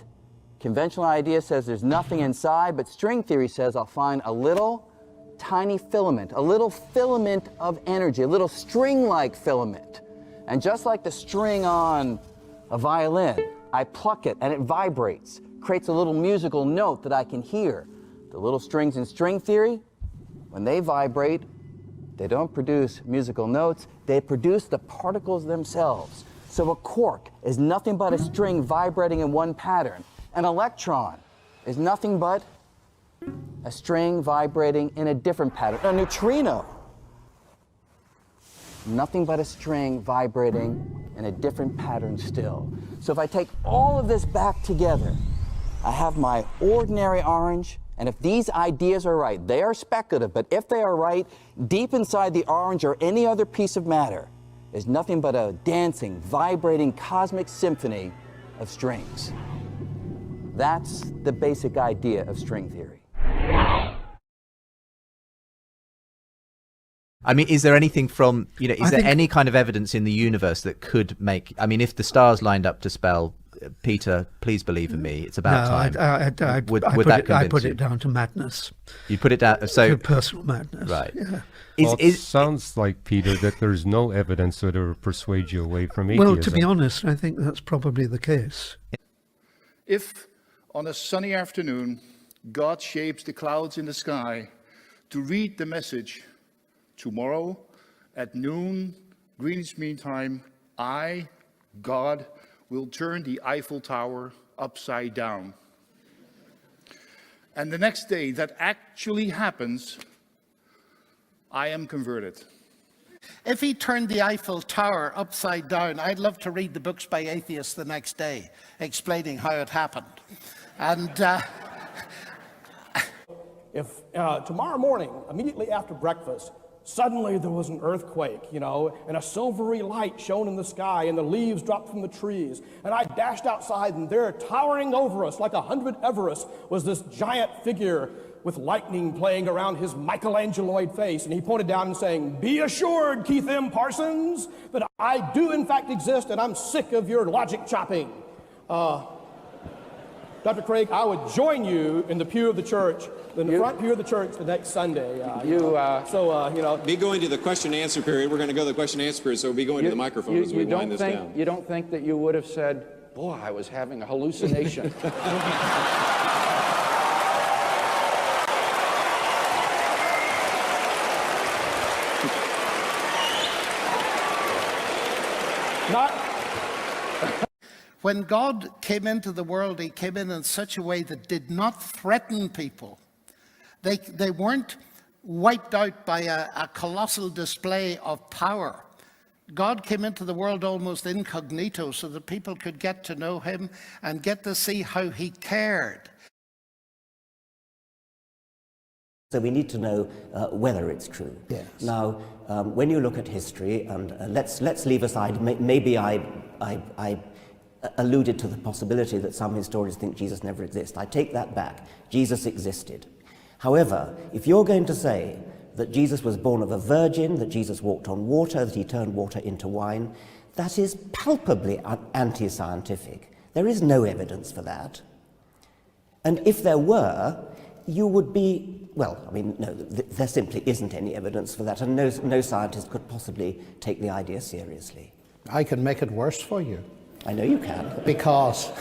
conventional idea says there's nothing inside, but string theory says I'll find a little tiny filament, a little filament of energy, a little string-like filament. And just like the string on a violin, I pluck it and it vibrates, creates a little musical note that I can hear. The little strings in string theory, when they vibrate, they don't produce musical notes, they produce the particles themselves. So a quark is nothing but a string vibrating in one pattern. An electron is nothing but a string vibrating in a different pattern. A neutrino, nothing but a string vibrating in a different pattern still. So if I take all of this back together, I have my ordinary orange, and if these ideas are right, they are speculative, but if they are right, deep inside the orange or any other piece of matter is nothing but a dancing, vibrating cosmic symphony of strings. That's the basic idea of string theory. I mean, is there anything from, you know, is there any kind of evidence in the universe that could make, I mean, if the stars lined up to spell, Peter, please believe in me, it's about time. Would that convince I put you? it down to madness. You put it down, so... To personal madness. Right. Yeah. Well, it sounds like, Peter, that there's no evidence that will persuade you away from atheism. Well, to be honest, I think that's probably the case. If on a sunny afternoon, God shapes the clouds in the sky to read the message, tomorrow at noon, Greenwich Mean Time, I, God, will turn the Eiffel Tower upside down. And the next day that actually happens, I am converted. If he turned the Eiffel Tower upside down, I'd love to read the books by atheists the next day, explaining how it happened. And if tomorrow morning, immediately after breakfast, suddenly there was an earthquake, you know, and a silvery light shone in the sky, and the leaves dropped from the trees, and I dashed outside, and there, towering over us like 100 Everests, was this giant figure with lightning playing around his Michelangeloid face, and he pointed down and saying, "Be assured, Keith M. Parsons, that I do in fact exist, and I'm sick of your logic chopping." Dr. Craig, I would join you in the pew of the church, in the front pew of the church the next Sunday. You know. Be going to the question and answer period. We're going to go to the question and answer period, so we'll be going to the microphone as we wind this down. You don't think that you would have said, boy, I was having a hallucination. When God came into the world, he came in such a way that did not threaten people. They weren't wiped out by a colossal display of power. God came into the world almost incognito so that people could get to know him and get to see how he cared. So we need to know whether it's true. Yes. Now, when you look at history, and let's leave aside, maybe I alluded to the possibility that some historians think Jesus never existed. I take that back. Jesus existed. However, if you're going to say that Jesus was born of a virgin, that Jesus walked on water, that he turned water into wine, that is palpably anti-scientific. There is no evidence for that. And if there were, you would be, well, I mean, no, there simply isn't any evidence for that, and no scientist could possibly take the idea seriously. I can make it worse for you. I know you can. Because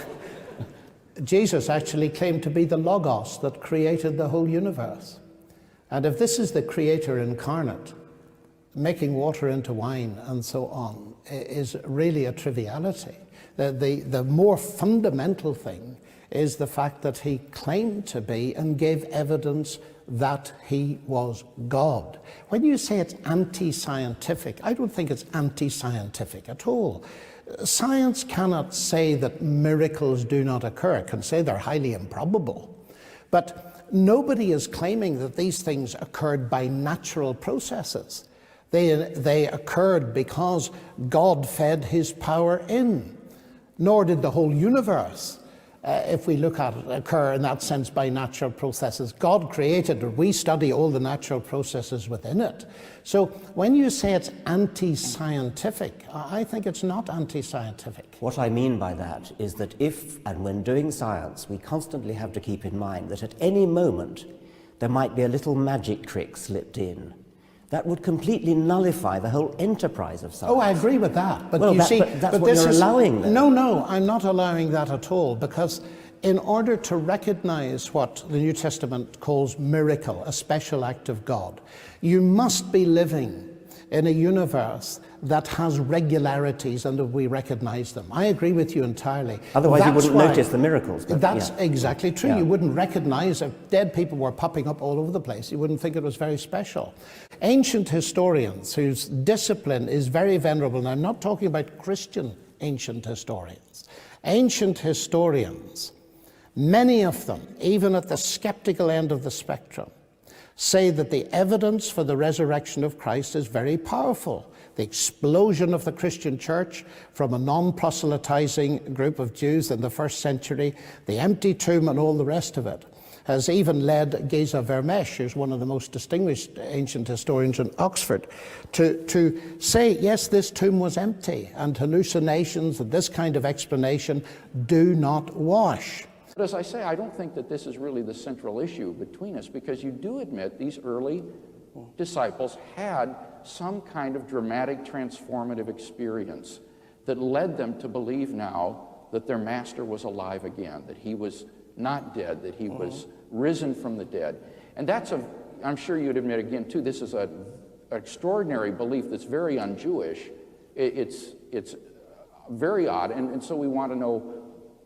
Jesus actually claimed to be the Logos that created the whole universe. And if this is the Creator incarnate, making water into wine and so on is really a triviality. The more fundamental thing is the fact that he claimed to be and gave evidence that he was God. When you say it's anti-scientific, I don't think it's anti-scientific at all. Science cannot say that miracles do not occur. It can say they're highly improbable. But nobody is claiming that these things occurred by natural processes. They occurred because God fed his power in. Nor did the whole universe, if we look at it, occur in that sense by natural processes. God created it. We study all the natural processes within it. So when you say it's anti-scientific, I think it's not anti-scientific. What I mean by that is that if, and when doing science, we constantly have to keep in mind that at any moment there might be a little magic trick slipped in. That would completely nullify the whole enterprise of science. Oh, I agree with that. But well, you see, that's what you're allowing then. No, I'm not allowing that at all, because in order to recognize what the New Testament calls miracle, a special act of God, you must be living in a universe that has regularities and that we recognize them. I agree with you entirely. Otherwise you wouldn't notice the miracles. That's exactly true. Yeah. You wouldn't recognize if dead people were popping up all over the place. You wouldn't think it was very special. Ancient historians whose discipline is very venerable, and I'm not talking about Christian ancient historians. Ancient historians, many of them, even at the skeptical end of the spectrum, say that the evidence for the resurrection of Christ is very powerful. The explosion of the Christian church from a non-proselytizing group of Jews in the first century, the empty tomb and all the rest of it, has even led Geza Vermesh, who's one of the most distinguished ancient historians in Oxford, to say, yes, this tomb was empty, and hallucinations and this kind of explanation do not wash. But as I say, I don't think that this is really the central issue between us, because you do admit these early disciples had some kind of dramatic transformative experience that led them to believe now that their master was alive again, that he was not dead, that he was risen from the dead. And that's I'm sure you'd admit again too, this is an extraordinary belief that's very un-Jewish. It's very odd, and so we want to know.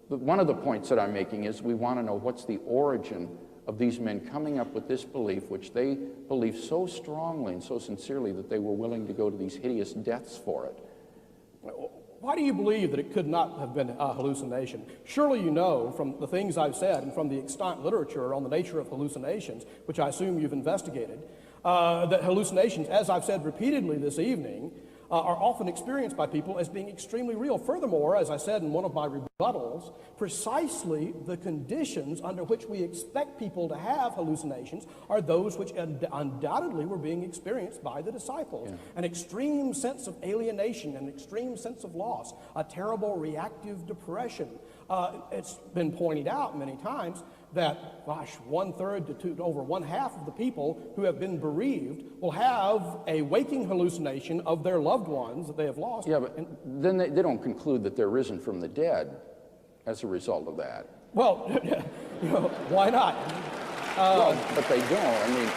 One of the points that I'm making is we want to know what's the origin of these men coming up with this belief, which they believe so strongly and so sincerely that they were willing to go to these hideous deaths for it. Why do you believe that it could not have been a hallucination? Surely you know from the things I've said and from the extant literature on the nature of hallucinations, which I assume you've investigated, that hallucinations, as I've said repeatedly this evening, are often experienced by people as being extremely real. Furthermore, as I said in one of my rebuttals, precisely the conditions under which we expect people to have hallucinations are those which undoubtedly were being experienced by the disciples. Yeah. An extreme sense of alienation, an extreme sense of loss, a terrible reactive depression. It's been pointed out many times that, gosh, 1/3 to over 1/2 of the people who have been bereaved will have a waking hallucination of their loved ones that they have lost. Yeah, but then they don't conclude that they're risen from the dead as a result of that. Well, why not? Well, but they don't. I mean,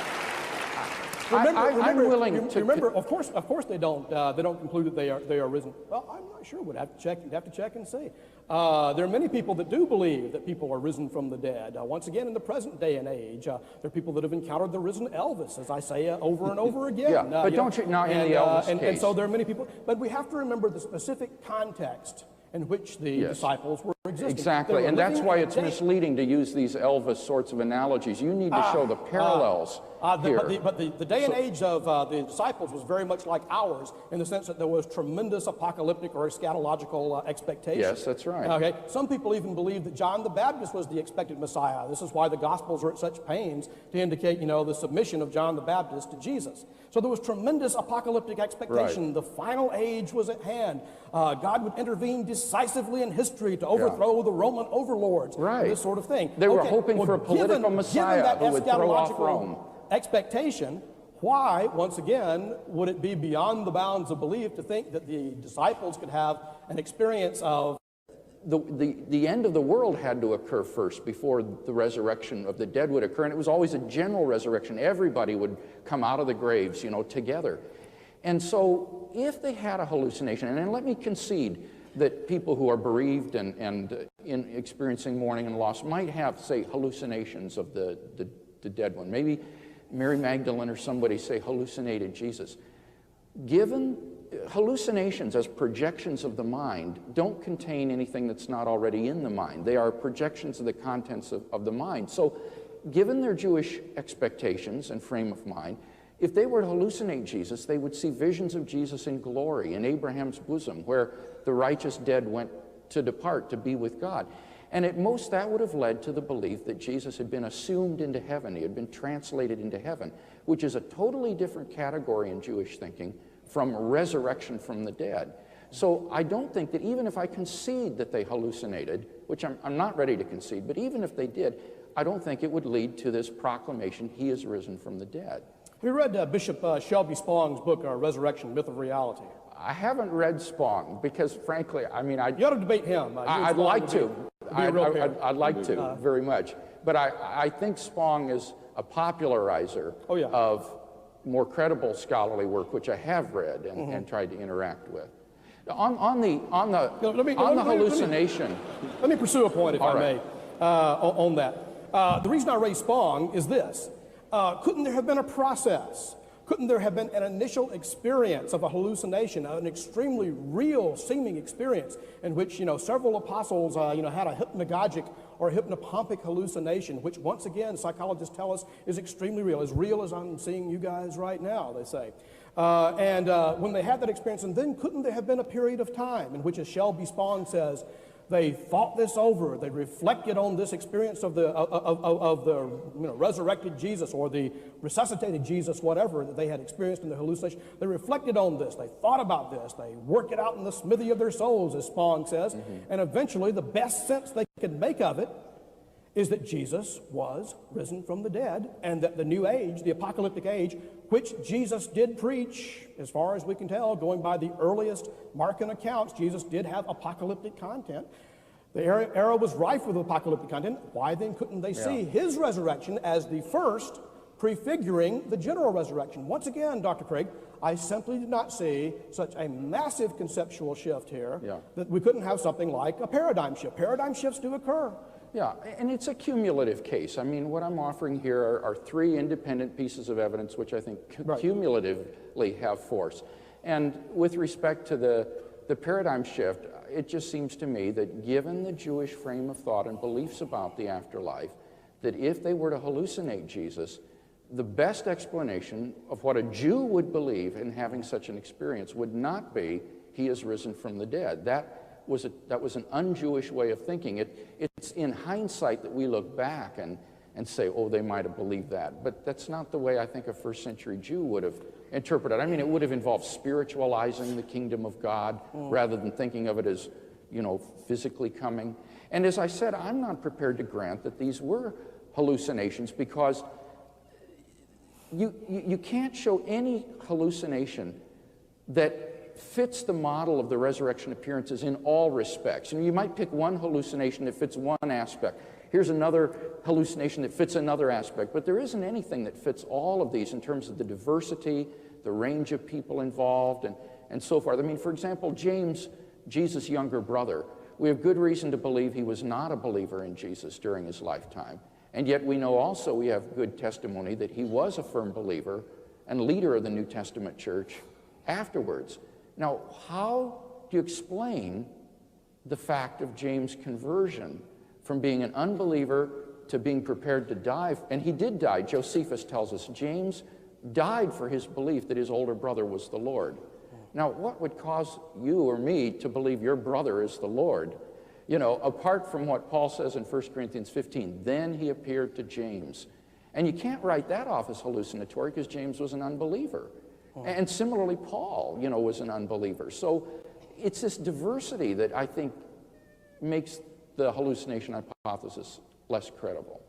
I'm willing to remember. Of course, they don't conclude that they are risen. Well, I'm not sure. We'd have to check. You'd have to check and see. There are many people that do believe that people are risen from the dead. Once again, in the present day and age, there are people that have encountered the risen Elvis, as I say over and over again. Yeah, but don't you not in the Elvis case? And so there are many people. But we have to remember the specific context in which the disciples were existing. Exactly, and that's why it's misleading to use these Elvis sorts of analogies. You need to show the parallels here. But the day and age of the disciples was very much like ours in the sense that there was tremendous apocalyptic or eschatological expectation. Yes, that's right. Okay, some people even believe that John the Baptist was the expected Messiah. This is why the Gospels are at such pains to indicate, the submission of John the Baptist to Jesus. So there was tremendous apocalyptic expectation. Right. The final age was at hand. God would intervene decisively in history to overthrow the Roman overlords. Right. This sort of thing. They were hoping for a political Messiah who would throw off Rome. Expectation, why, once again, would it be beyond the bounds of belief to think that the disciples could have an experience of the end of the world had to occur first before the resurrection of the dead would occur, and it was always a general resurrection. Everybody would come out of the graves, together. And so if they had a hallucination, and let me concede that people who are bereaved and in experiencing mourning and loss might have, say, hallucinations of the dead one. Maybe Mary Magdalene or somebody, say, hallucinated Jesus. Given hallucinations as projections of the mind don't contain anything that's not already in the mind. They are projections of the contents of the mind. So given their Jewish expectations and frame of mind, if they were to hallucinate Jesus, they would see visions of Jesus in glory in Abraham's bosom, where the righteous dead went to depart to be with God. And at most, that would have led to the belief that Jesus had been assumed into heaven. He had been translated into heaven, which is a totally different category in Jewish thinking from resurrection from the dead. So I don't think that even if I concede that they hallucinated, which I'm not ready to concede, but even if they did, I don't think it would lead to this proclamation, he is risen from the dead. We read Bishop Shelby Spong's book, Resurrection, Myth of Reality. I haven't read Spong because, frankly, I mean, you ought to debate him. I'd like to. I'd like to very much. But I think Spong is a popularizer of more credible scholarly work, which I have read and tried to interact with. On the hallucination. Let me pursue a point, if I may, on that. The reason I raised Spong is this. Couldn't there have been a process? Couldn't there have been an initial experience of a hallucination, an extremely real seeming experience in which, several apostles, had a hypnagogic or hypnopompic hallucination, which once again, psychologists tell us is extremely real as I'm seeing you guys right now, they say. And when they had that experience, and then couldn't there have been a period of time in which, as Shelby Spong says, they thought this over. They reflected on this experience of the resurrected Jesus or the resuscitated Jesus, whatever that they had experienced in the hallucination. They reflected on this. They thought about this. They worked it out in the smithy of their souls, as Spong says. And eventually, the best sense they could make of it is that Jesus was risen from the dead, and that the new age, the apocalyptic age, which Jesus did preach, as far as we can tell, going by the earliest Markan accounts, Jesus did have apocalyptic content. The era was rife with apocalyptic content. Why then couldn't they see his resurrection as the first, prefiguring the general resurrection? Once again, Dr. Craig, I simply did not see such a massive conceptual shift here that we couldn't have something like a paradigm shift. Paradigm shifts do occur. Yeah, and it's a cumulative case. I mean, what I'm offering here are three independent pieces of evidence which I think cumulatively have force. And with respect to the paradigm shift, it just seems to me that given the Jewish frame of thought and beliefs about the afterlife, that if they were to hallucinate Jesus, the best explanation of what a Jew would believe in having such an experience would not be he is risen from the dead. That was an un-Jewish way of thinking. It's in hindsight that we look back and say, oh, they might have believed that. But that's not the way I think a first century Jew would have interpreted it. I mean, it would have involved spiritualizing the kingdom of God rather than thinking of it as, physically coming. And as I said, I'm not prepared to grant that these were hallucinations because you can't show any hallucination that fits the model of the resurrection appearances in all respects. You might pick one hallucination that fits one aspect. Here's another hallucination that fits another aspect. But there isn't anything that fits all of these in terms of the diversity, the range of people involved, and so forth. I mean, for example, James, Jesus' younger brother, we have good reason to believe he was not a believer in Jesus during his lifetime. And yet we know also we have good testimony that he was a firm believer and leader of the New Testament church afterwards. Now, how do you explain the fact of James' conversion from being an unbeliever to being prepared to die? And he did die. Josephus tells us James died for his belief that his older brother was the Lord. Now, what would cause you or me to believe your brother is the Lord? Apart from what Paul says in 1 Corinthians 15, then he appeared to James. And you can't write that off as hallucinatory because James was an unbeliever. And similarly, Paul, was an unbeliever. So it's this diversity that I think makes the hallucination hypothesis less credible.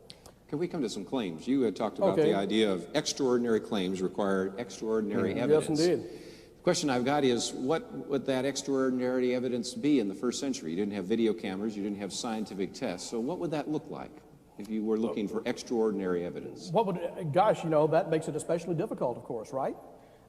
Can we come to some claims? You had talked about the idea of extraordinary claims require extraordinary evidence. Yes, indeed. The question I've got is, what would that extraordinary evidence be in the first century? You didn't have video cameras, you didn't have scientific tests, so what would that look like if you were looking for extraordinary evidence? Gosh, that makes it especially difficult, of course, right?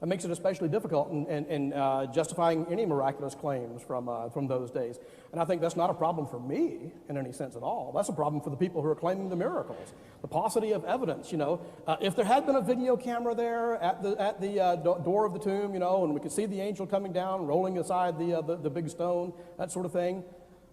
It makes it especially difficult in justifying any miraculous claims from those days. And I think that's not a problem for me in any sense at all. That's a problem for the people who are claiming the miracles. The paucity of evidence, you know. If there had been a video camera there at the door of the tomb, you know, and we could see the angel coming down, rolling aside the big stone, that sort of thing.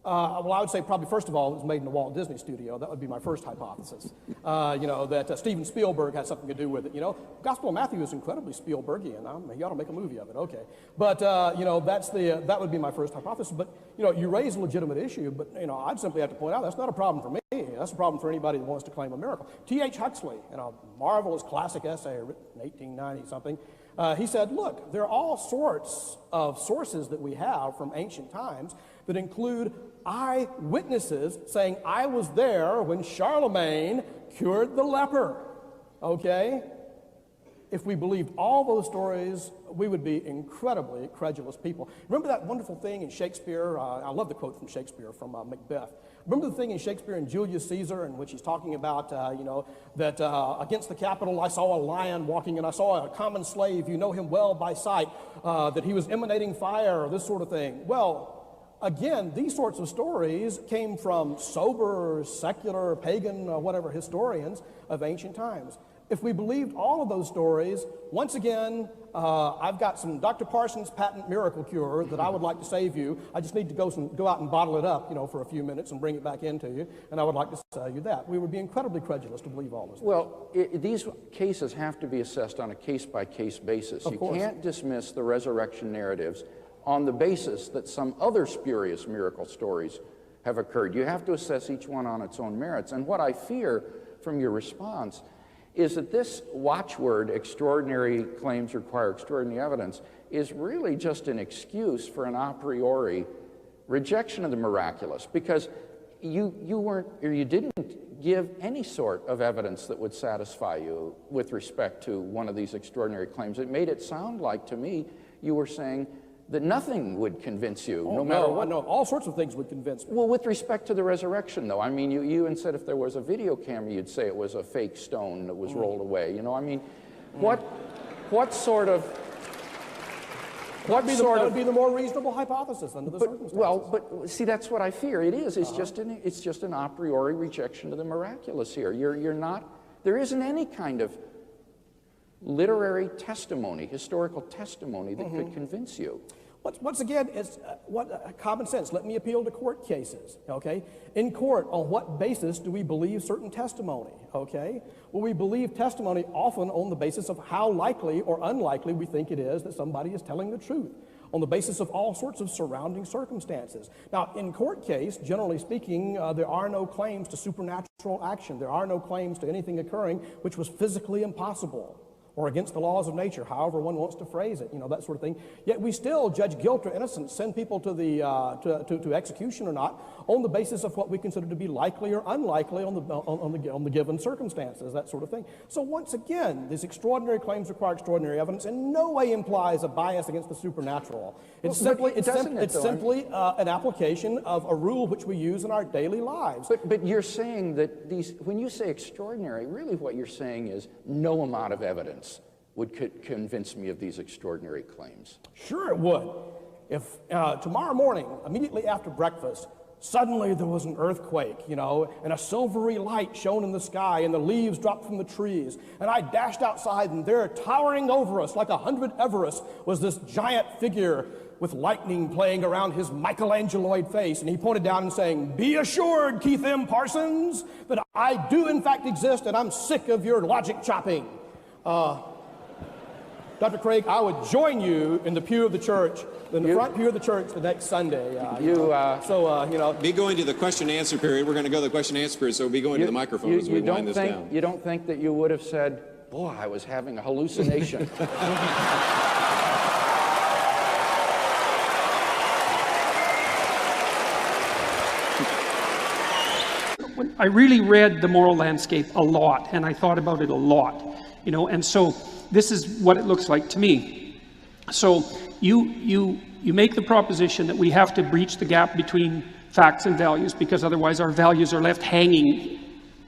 Well, I would say probably, first of all, it was made in the Walt Disney Studio. That would be my first hypothesis. You know, that Steven Spielberg had something to do with it. You know, Gospel of Matthew is incredibly Spielbergian. He ought to make a movie of it, okay. But, you know, that would be my first hypothesis. But, you know, you raise a legitimate issue, but, you know, I'd simply have to point out that's not a problem for me. That's a problem for anybody that wants to claim a miracle. T.H. Huxley, in a marvelous classic essay written in 1890-something, he said, look, there are all sorts of sources that we have from ancient times that include eyewitnesses saying, I was there when Charlemagne cured the leper, okay? If we believed all those stories, we would be incredibly credulous people. Remember that wonderful thing in Shakespeare? I love the quote from Shakespeare from Macbeth. Remember the thing in Shakespeare and Julius Caesar in which he's talking about, you know, that against the Capitol I saw a lion walking and I saw a common slave, you know him well by sight, that he was emanating fire, this sort of thing. Well, again, these sorts of stories came from sober, secular, pagan, whatever historians of ancient times. If we believed all of those stories, once again, I've got some Dr. Parsons' patent miracle cure that I would like to save you. I just need to go out and bottle it up, you know, for a few minutes and bring it back into you, and I would like to sell you that. We would be incredibly credulous to believe all this. Well, these cases have to be assessed on a case-by-case basis. You can't dismiss the resurrection narratives on the basis that some other spurious miracle stories have occurred. You have to assess each one on its own merits. And what I fear from your response is that this watchword, extraordinary claims require extraordinary evidence, is really just an excuse for an a priori rejection of the miraculous, because you didn't give any sort of evidence that would satisfy you with respect to one of these extraordinary claims. It made it sound like, to me, you were saying that nothing would convince you, no matter what. No, all sorts of things would convince me. Well, with respect to the resurrection, though, I mean, you even said if there was a video camera, you'd say it was a fake stone that was rolled away. You know, I mean, what sort of... That would be the more reasonable hypothesis under the circumstances. Well, but see, that's what I fear. It is. It's just an a priori rejection of the miraculous here. You're not... There isn't any kind of literary testimony, historical testimony that could convince you. Once again, it's common sense. Let me appeal to court cases, okay? In court, on what basis do we believe certain testimony, okay? Well, we believe testimony often on the basis of how likely or unlikely we think it is that somebody is telling the truth, on the basis of all sorts of surrounding circumstances. Now, in court case, generally speaking, there are no claims to supernatural action. There are no claims to anything occurring which was physically impossible or against the laws of nature, however one wants to phrase it, you know, that sort of thing. Yet we still judge guilt or innocence, send people to the to execution or not, on the basis of what we consider to be likely or unlikely on the given circumstances, that sort of thing. So once again, these extraordinary claims require extraordinary evidence, in no way implies a bias against the supernatural. It's simply an application of a rule which we use in our daily lives. But you're saying that when you say extraordinary, really what you're saying is no amount of evidence would convince me of these extraordinary claims. Sure it would. If tomorrow morning, immediately after breakfast, suddenly there was an earthquake, you know, and a silvery light shone in the sky, and the leaves dropped from the trees, and I dashed outside, and there, towering over us like 100 Everests, was this giant figure with lightning playing around his Michelangeloid face, and he pointed down and saying, "Be assured, Keith M. Parsons, that I do in fact exist, and I'm sick of your logic chopping." Dr. Craig, I would join you in the pew of the church, in the front pew of the church the next Sunday. You know. Be going to the question and answer period. We're going to go to the question and answer period, so we'll be going to the microphone as we wind this down. You don't think that you would have said, boy, I was having a hallucination. I really read The Moral Landscape a lot, and I thought about it a lot, you know, and so this is what it looks like to me. So you make the proposition that we have to breach the gap between facts and values, because otherwise our values are left hanging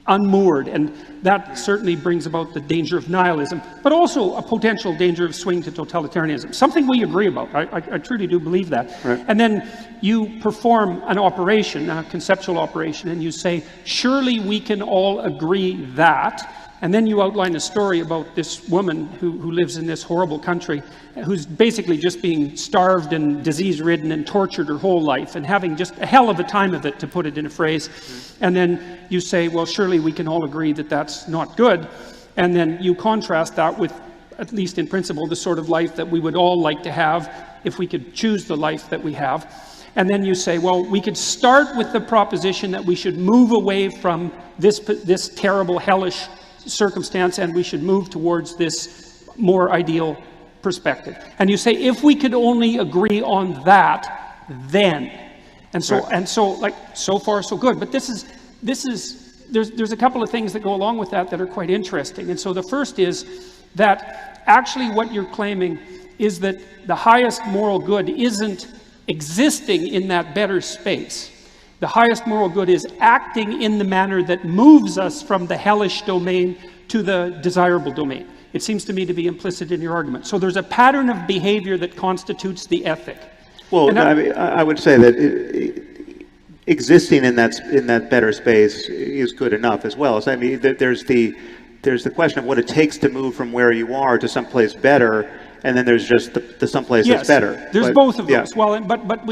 unmoored, and that certainly brings about the danger of nihilism, but also a potential danger of swing to totalitarianism, something we agree about. I truly do believe that. Right. And then you perform an operation, a conceptual operation, and you say, surely we can all agree that. And then you outline a story about this woman who lives in this horrible country, who's basically just being starved and disease-ridden and tortured her whole life and having just a hell of a time of it, to put it in a phrase. And then you say, well, surely we can all agree that that's not good. And then you contrast that with, at least in principle, the sort of life that we would all like to have if we could choose the life that we have. And then you say, well, we could start with the proposition that we should move away from this terrible, hellish circumstance, and we should move towards this more ideal perspective. And you say, if we could only agree on that, then. And so, right. and so, like, so far so good. But there's a couple of things that go along with that are quite interesting. And so the first is that actually what you're claiming is that the highest moral good isn't existing in that better space. The highest moral good is acting in the manner that moves us from the hellish domain to the desirable domain. It seems to me to be implicit in your argument. So there's a pattern of behavior that constitutes the ethic. Well, I would say that existing in that better space is good enough as well. So I mean, there's the question of what it takes to move from where you are to someplace better, and then there's just the someplace that's better. There's both of those. Yeah. Well, but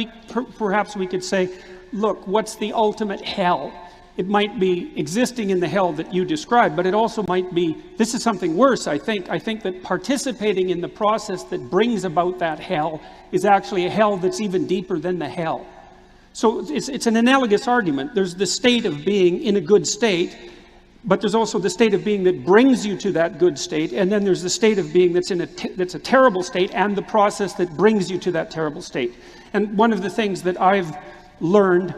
perhaps we could say, look, what's the ultimate hell? It might be existing in the hell that you described, but it also might be, this is something worse, I think. I think that participating in the process that brings about that hell is actually a hell that's even deeper than the hell. So it's an analogous argument. There's the state of being in a good state, but there's also the state of being that brings you to that good state, and then there's the state of being that's a terrible state, and the process that brings you to that terrible state. And one of the things that I've learned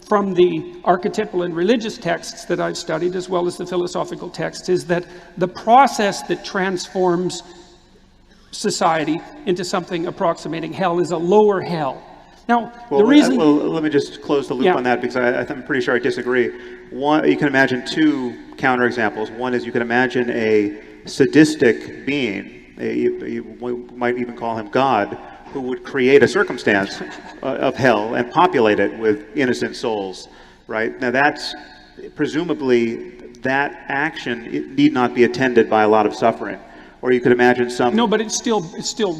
from the archetypal and religious texts that I've studied, as well as the philosophical texts, is that the process that transforms society into something approximating hell is a lower hell. Now, well, the reason... Well, let me just close the loop on that, because I'm pretty sure I disagree. One, you can imagine two counterexamples. One is you can imagine a sadistic being, you might even call him God, who would create a circumstance of hell and populate it with innocent souls, right? Now that's, presumably, that action, it need not be attended by a lot of suffering. Or you could imagine some... No, but it's still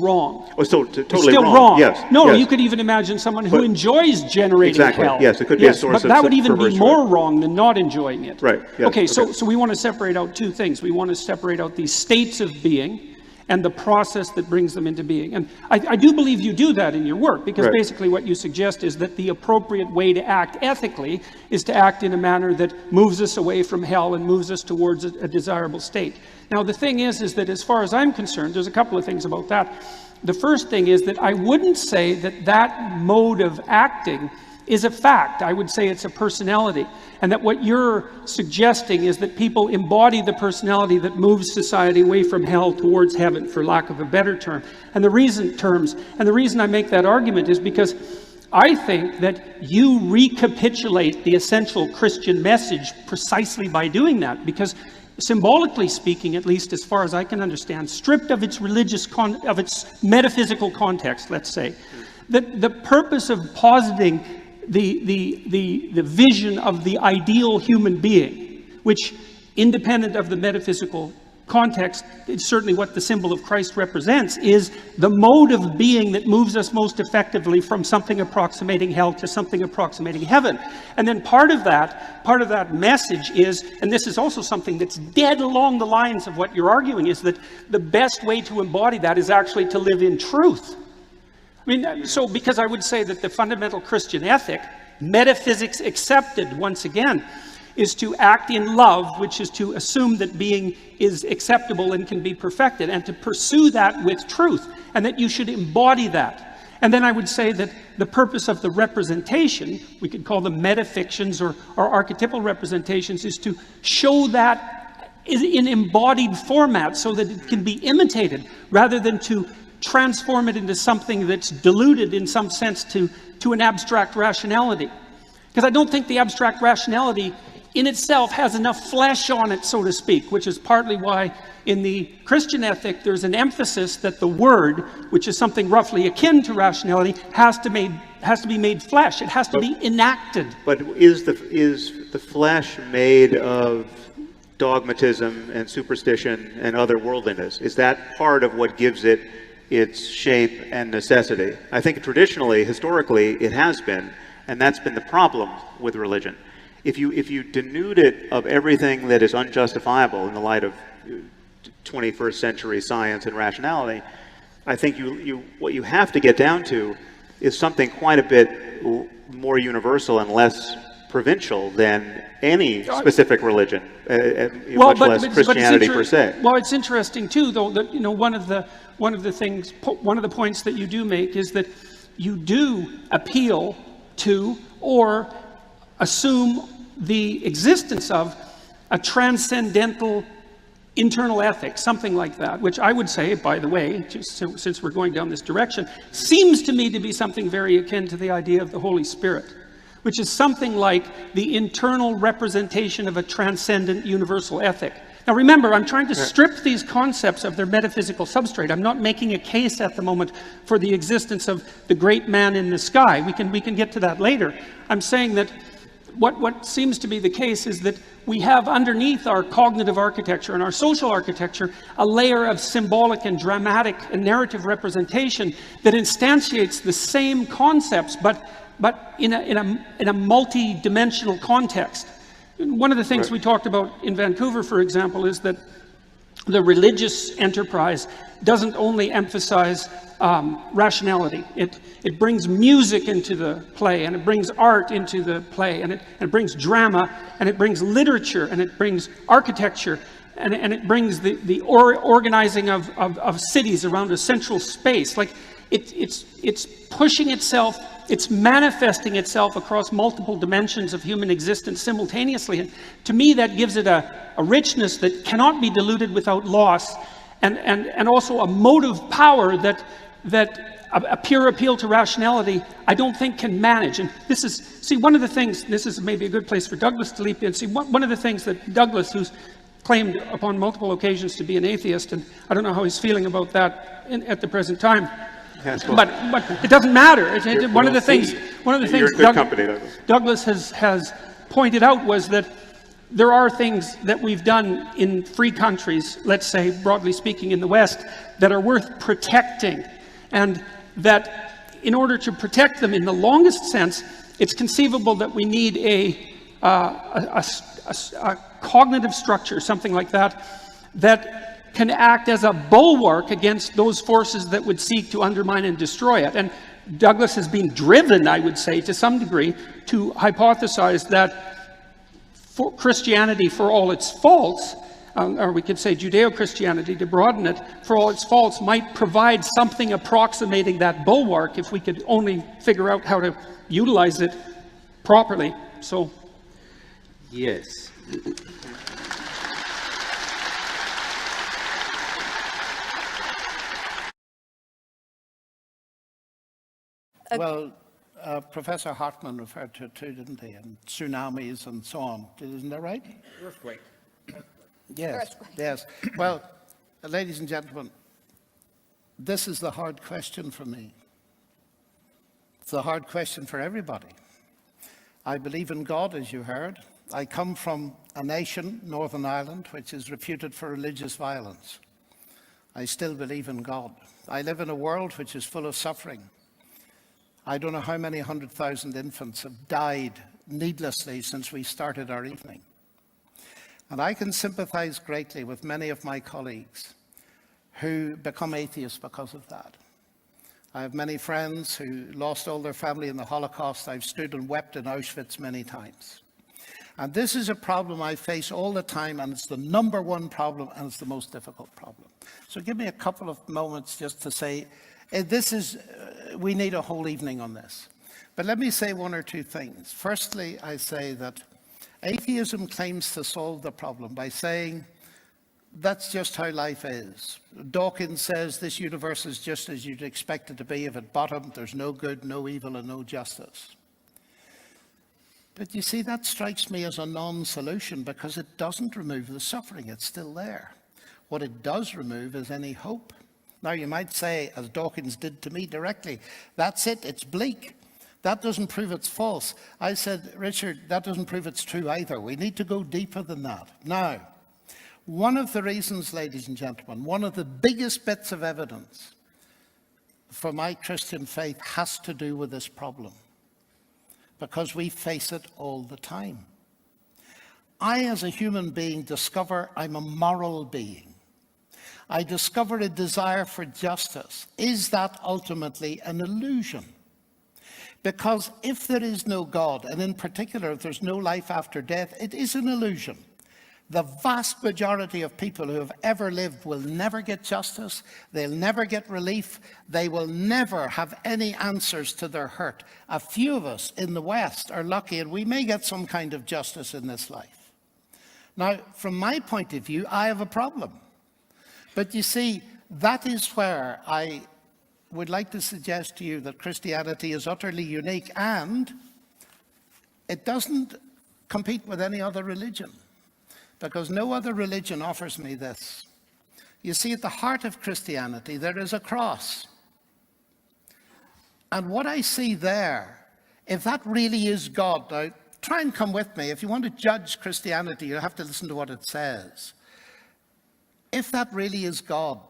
wrong. Oh, so totally it's still wrong. Yes. No, yes. You could even imagine someone who enjoys generating hell. Yes, it could be a source of but that would even be more joy. wrong than not enjoying it. Right. Yes. Okay, so we want to separate out two things. We want to separate out these states of being and the process that brings them into being. And I do believe you do that in your work, because basically what you suggest is that the appropriate way to act ethically is to act in a manner that moves us away from hell and moves us towards a desirable state. Now, the thing is that as far as I'm concerned, there's a couple of things about that. The first thing is that I wouldn't say that that mode of acting is a fact. I would say it's a personality. And that what you're suggesting is that people embody the personality that moves society away from hell towards heaven, for lack of a better term. And the reason I make that argument is because I think that you recapitulate the essential Christian message precisely by doing that, because symbolically speaking, at least as far as I can understand, stripped of its of its metaphysical context, let's say, the purpose of positing the vision of the ideal human being, which, independent of the metaphysical context, it's certainly what the symbol of Christ represents, is the mode of being that moves us most effectively from something approximating hell to something approximating heaven. And then part of that message is, and this is also something that's dead along the lines of what you're arguing, is that the best way to embody that is actually to live in truth. I mean, so because I would say that the fundamental Christian ethic, metaphysics accepted once again, is to act in love, which is to assume that being is acceptable and can be perfected, and to pursue that with truth, and that you should embody that. And then I would say that the purpose of the representation, we could call them metafictions or archetypal representations, is to show that in embodied format so that it can be imitated, rather than to transform it into something that's diluted in some sense to an abstract rationality. Because I don't think the abstract rationality in itself has enough flesh on it, so to speak, which is partly why in the Christian ethic there's an emphasis that the word, which is something roughly akin to rationality, has to be made flesh. It has to be enacted. But is the flesh made of dogmatism and superstition and otherworldliness? Is that part of what gives it its shape and necessity? I think traditionally, historically, it has been, and that's been the problem with religion. If you denude it of everything that is unjustifiable in the light of 21st century science and rationality, I think what you have to get down to is something quite a bit more universal and less provincial than any specific religion, much less Christianity per se. Well, it's interesting too, though, that one of the points that you do make is that you do appeal to or assume the existence of a transcendental internal ethic, something like that, which I would say, by the way, just since we're going down this direction, seems to me to be something very akin to the idea of the Holy Spirit, which is something like the internal representation of a transcendent universal ethic. Now remember, I'm trying to strip these concepts of their metaphysical substrate. I'm not making a case at the moment for the existence of the great man in the sky. We can get to that later. I'm saying that what seems to be the case is that we have underneath our cognitive architecture and our social architecture a layer of symbolic and dramatic and narrative representation that instantiates the same concepts, but in a multi-dimensional context. One of the things we talked about in Vancouver, for example, is that the religious enterprise doesn't only emphasize rationality. It brings music into the play, and it brings art into the play, and it brings drama, and it brings literature, and it brings architecture, and it brings the organizing of cities around a central space. Like it's pushing itself. It's manifesting itself across multiple dimensions of human existence simultaneously. And to me, that gives it a richness that cannot be diluted without loss, and also a motive power that a pure appeal to rationality I don't think can manage. And this is, one of the things, this is maybe a good place for Douglas to leap in. One of the things that Douglas, who's claimed upon multiple occasions to be an atheist, and I don't know how he's feeling about that at the present time, but it doesn't matter. One of the things Douglas has pointed out was that there are things that we've done in free countries, let's say broadly speaking in the West, that are worth protecting, and that in order to protect them in the longest sense, it's conceivable that we need a cognitive structure, something like that can act as a bulwark against those forces that would seek to undermine and destroy it. And Douglas has been driven, I would say, to some degree, to hypothesize that for Christianity, for all its faults, or we could say Judeo-Christianity to broaden it, for all its faults, might provide something approximating that bulwark if we could only figure out how to utilize it properly. So, yes. Well, Professor Hartman referred to it too, didn't he? And tsunamis and so on. Isn't that right? Earthquake. Yes, yes. Well, ladies and gentlemen, this is the hard question for me. It's a hard question for everybody. I believe in God, as you heard. I come from a nation, Northern Ireland, which is reputed for religious violence. I still believe in God. I live in a world which is full of suffering. I don't know how many 100,000 infants have died needlessly since we started our evening. And I can sympathize greatly with many of my colleagues who become atheists because of that. I have many friends who lost all their family in the Holocaust. I've stood and wept in Auschwitz many times. And this is a problem I face all the time, and it's the number one problem, and it's the most difficult problem. So give me a couple of moments just to say, we need a whole evening on this. But let me say one or two things. Firstly, I say that atheism claims to solve the problem by saying that's just how life is. Dawkins says this universe is just as you'd expect it to be. If at bottom there's no good, no evil, and no justice. But you see, that strikes me as a non-solution because it doesn't remove the suffering. It's still there. What it does remove is any hope. Now, you might say, as Dawkins did to me directly, that's it, it's bleak. That doesn't prove it's false. I said, Richard, that doesn't prove it's true either. We need to go deeper than that. Now, one of the reasons, ladies and gentlemen, one of the biggest bits of evidence for my Christian faith has to do with this problem, because we face it all the time. I, as a human being, discover I'm a moral being. I discover a desire for justice. Is that ultimately an illusion? Because if there is no God, and in particular if there's no life after death, it is an illusion. The vast majority of people who have ever lived will never get justice, they'll never get relief, they will never have any answers to their hurt. A few of us in the West are lucky and we may get some kind of justice in this life. Now, from my point of view, I have a problem. But you see, that is where I would like to suggest to you that Christianity is utterly unique, and it doesn't compete with any other religion, because no other religion offers me this. You see, at the heart of Christianity, there is a cross. And what I see there, if that really is God, now try and come with me. If you want to judge Christianity, you have to listen to what it says. If that really is God,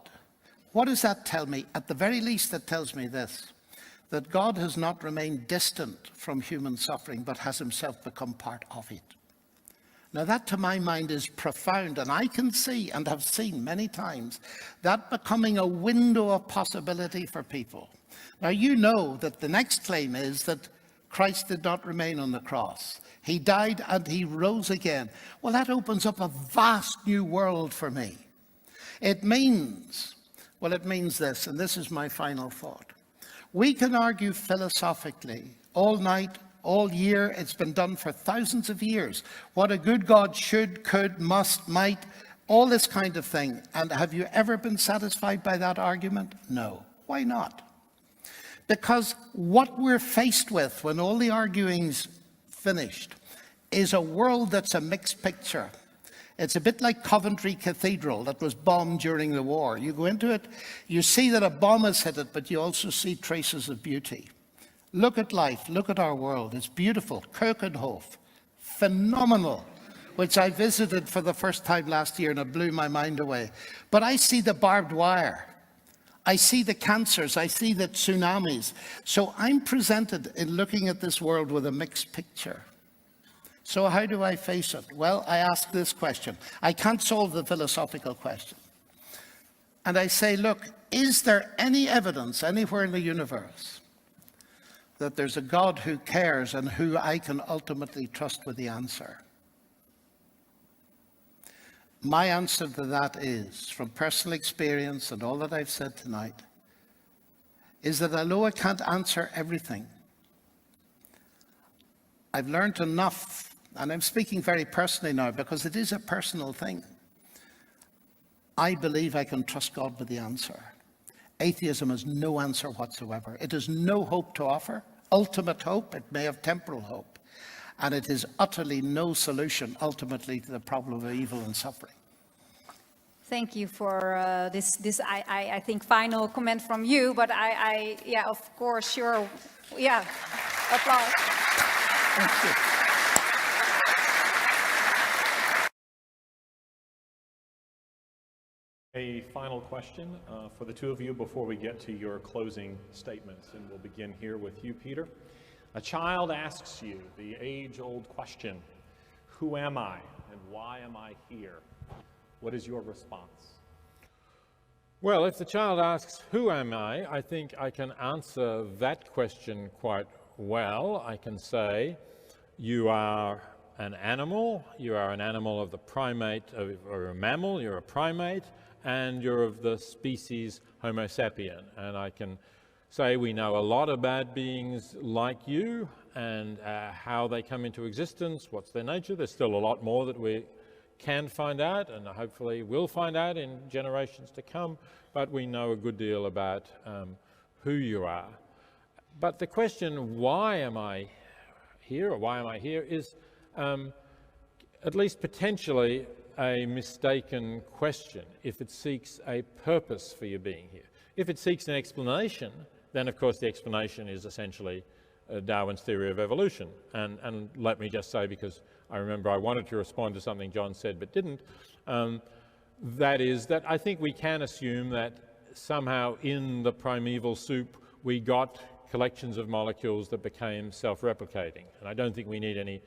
what does that tell me? At the very least, it tells me this, that God has not remained distant from human suffering, but has himself become part of it. Now that, to my mind, is profound, and I can see and have seen many times that becoming a window of possibility for people. Now you know that the next claim is that Christ did not remain on the cross. He died and he rose again. Well, that opens up a vast new world for me. It means this, and this is my final thought. We can argue philosophically all night, all year. It's been done for thousands of years. What a good God should, could, must, might, all this kind of thing. And have you ever been satisfied by that argument? No. Why not? Because what we're faced with when all the arguing's finished is a world that's a mixed picture. It's a bit like Coventry Cathedral that was bombed during the war. You go into it, you see that a bomb has hit it, but you also see traces of beauty. Look at life, look at our world. It's beautiful. Keukenhof, phenomenal, which I visited for the first time last year and it blew my mind away. But I see the barbed wire. I see the cancers, I see the tsunamis. So I'm presented in looking at this world with a mixed picture. So how do I face it? Well, I ask this question. I can't solve the philosophical question. And I say, look, is there any evidence anywhere in the universe that there's a God who cares and who I can ultimately trust with the answer? My answer to that is, from personal experience and all that I've said tonight, is that although I can't answer everything, I've learned enough. And I'm speaking very personally now because it is a personal thing. I believe I can trust God with the answer. Atheism has no answer whatsoever. It has no hope to offer. Ultimate hope, it may have temporal hope. And it is utterly no solution ultimately to the problem of evil and suffering. Thank you for this I think, final comment from you. But yeah, of course, sure. Yeah, applause. Thank you. A final question for the two of you before we get to your closing statements, and we'll begin here with you, Peter. A child asks you the age-old question, who am I and why am I here? What is your response? Well, if the child asks, who am I think I can answer that question quite well. I can say, you are an animal of the primate, or a mammal, you're a primate, and you're of the species Homo sapien. And I can say we know a lot about beings like you and how they come into existence, what's their nature. There's still a lot more that we can find out and hopefully will find out in generations to come, but we know a good deal about who you are. But the question, why am I here, or why am I here, is at least potentially a mistaken question if it seeks a purpose for your being here. If it seeks an explanation, then of course the explanation is essentially Darwin's theory of evolution. And let me just say, because I remember I wanted to respond to something John said but didn't, that is that I think we can assume that somehow in the primeval soup we got collections of molecules that became self-replicating. And I don't think we need any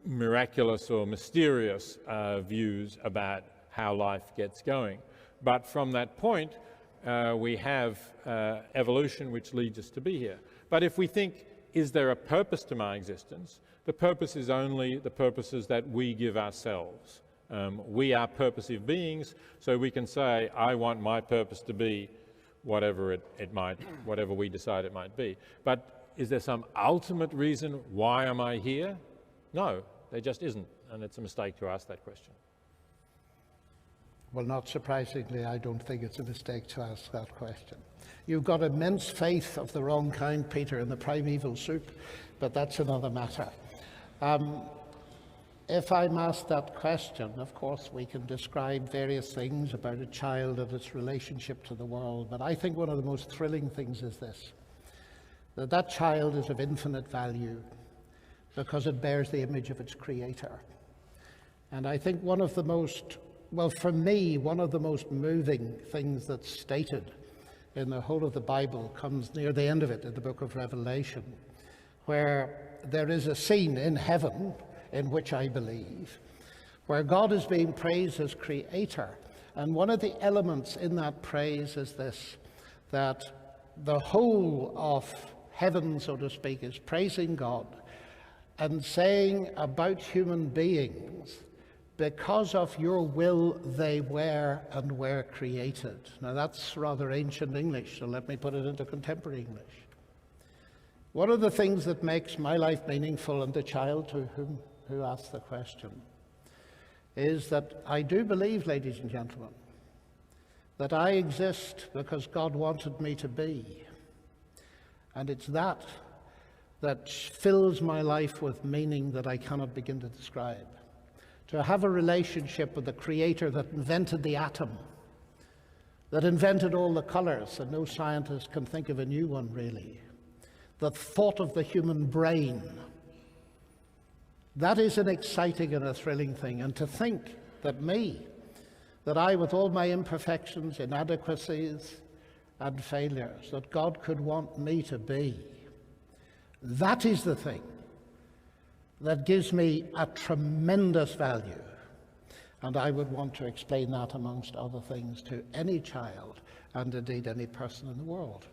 miraculous or mysterious views about how life gets going. But from that point, we have evolution which leads us to be here. But if we think, is there a purpose to my existence? The purpose is only the purposes that we give ourselves. We are purposive beings, so we can say, I want my purpose to be whatever whatever we decide it might be. But is there some ultimate reason, why am I here? No, there just isn't, and it's a mistake to ask that question. Well, not surprisingly, I don't think it's a mistake to ask that question. You've got immense faith of the wrong kind, Peter, in the primeval soup, but that's another matter. If I'm asked that question, of course, we can describe various things about a child and its relationship to the world, but I think one of the most thrilling things is this, that that child is of infinite value because it bears the image of its creator. And I think one of the most, well, for me, one of the most moving things that's stated in the whole of the Bible comes near the end of it in the book of Revelation, where there is a scene in heaven in which I believe, where God is being praised as creator. And one of the elements in that praise is this, that the whole of heaven, so to speak, is praising God and saying about human beings, because of your will they were and were created. Now that's rather ancient English, so let me put it into contemporary English. One of the things that makes my life meaningful, and the child who asked the question, is that I do believe, ladies and gentlemen, that I exist because God wanted me to be. And it's that fills my life with meaning that I cannot begin to describe. To have a relationship with the Creator that invented the atom, that invented all the colors, and no scientist can think of a new one really, that thought of the human brain. That is an exciting and a thrilling thing. And to think that I, with all my imperfections, inadequacies, and failures, that God could want me to be, that is the thing that gives me a tremendous value. And I would want to explain that, amongst other things, to any child, and indeed any person in the world.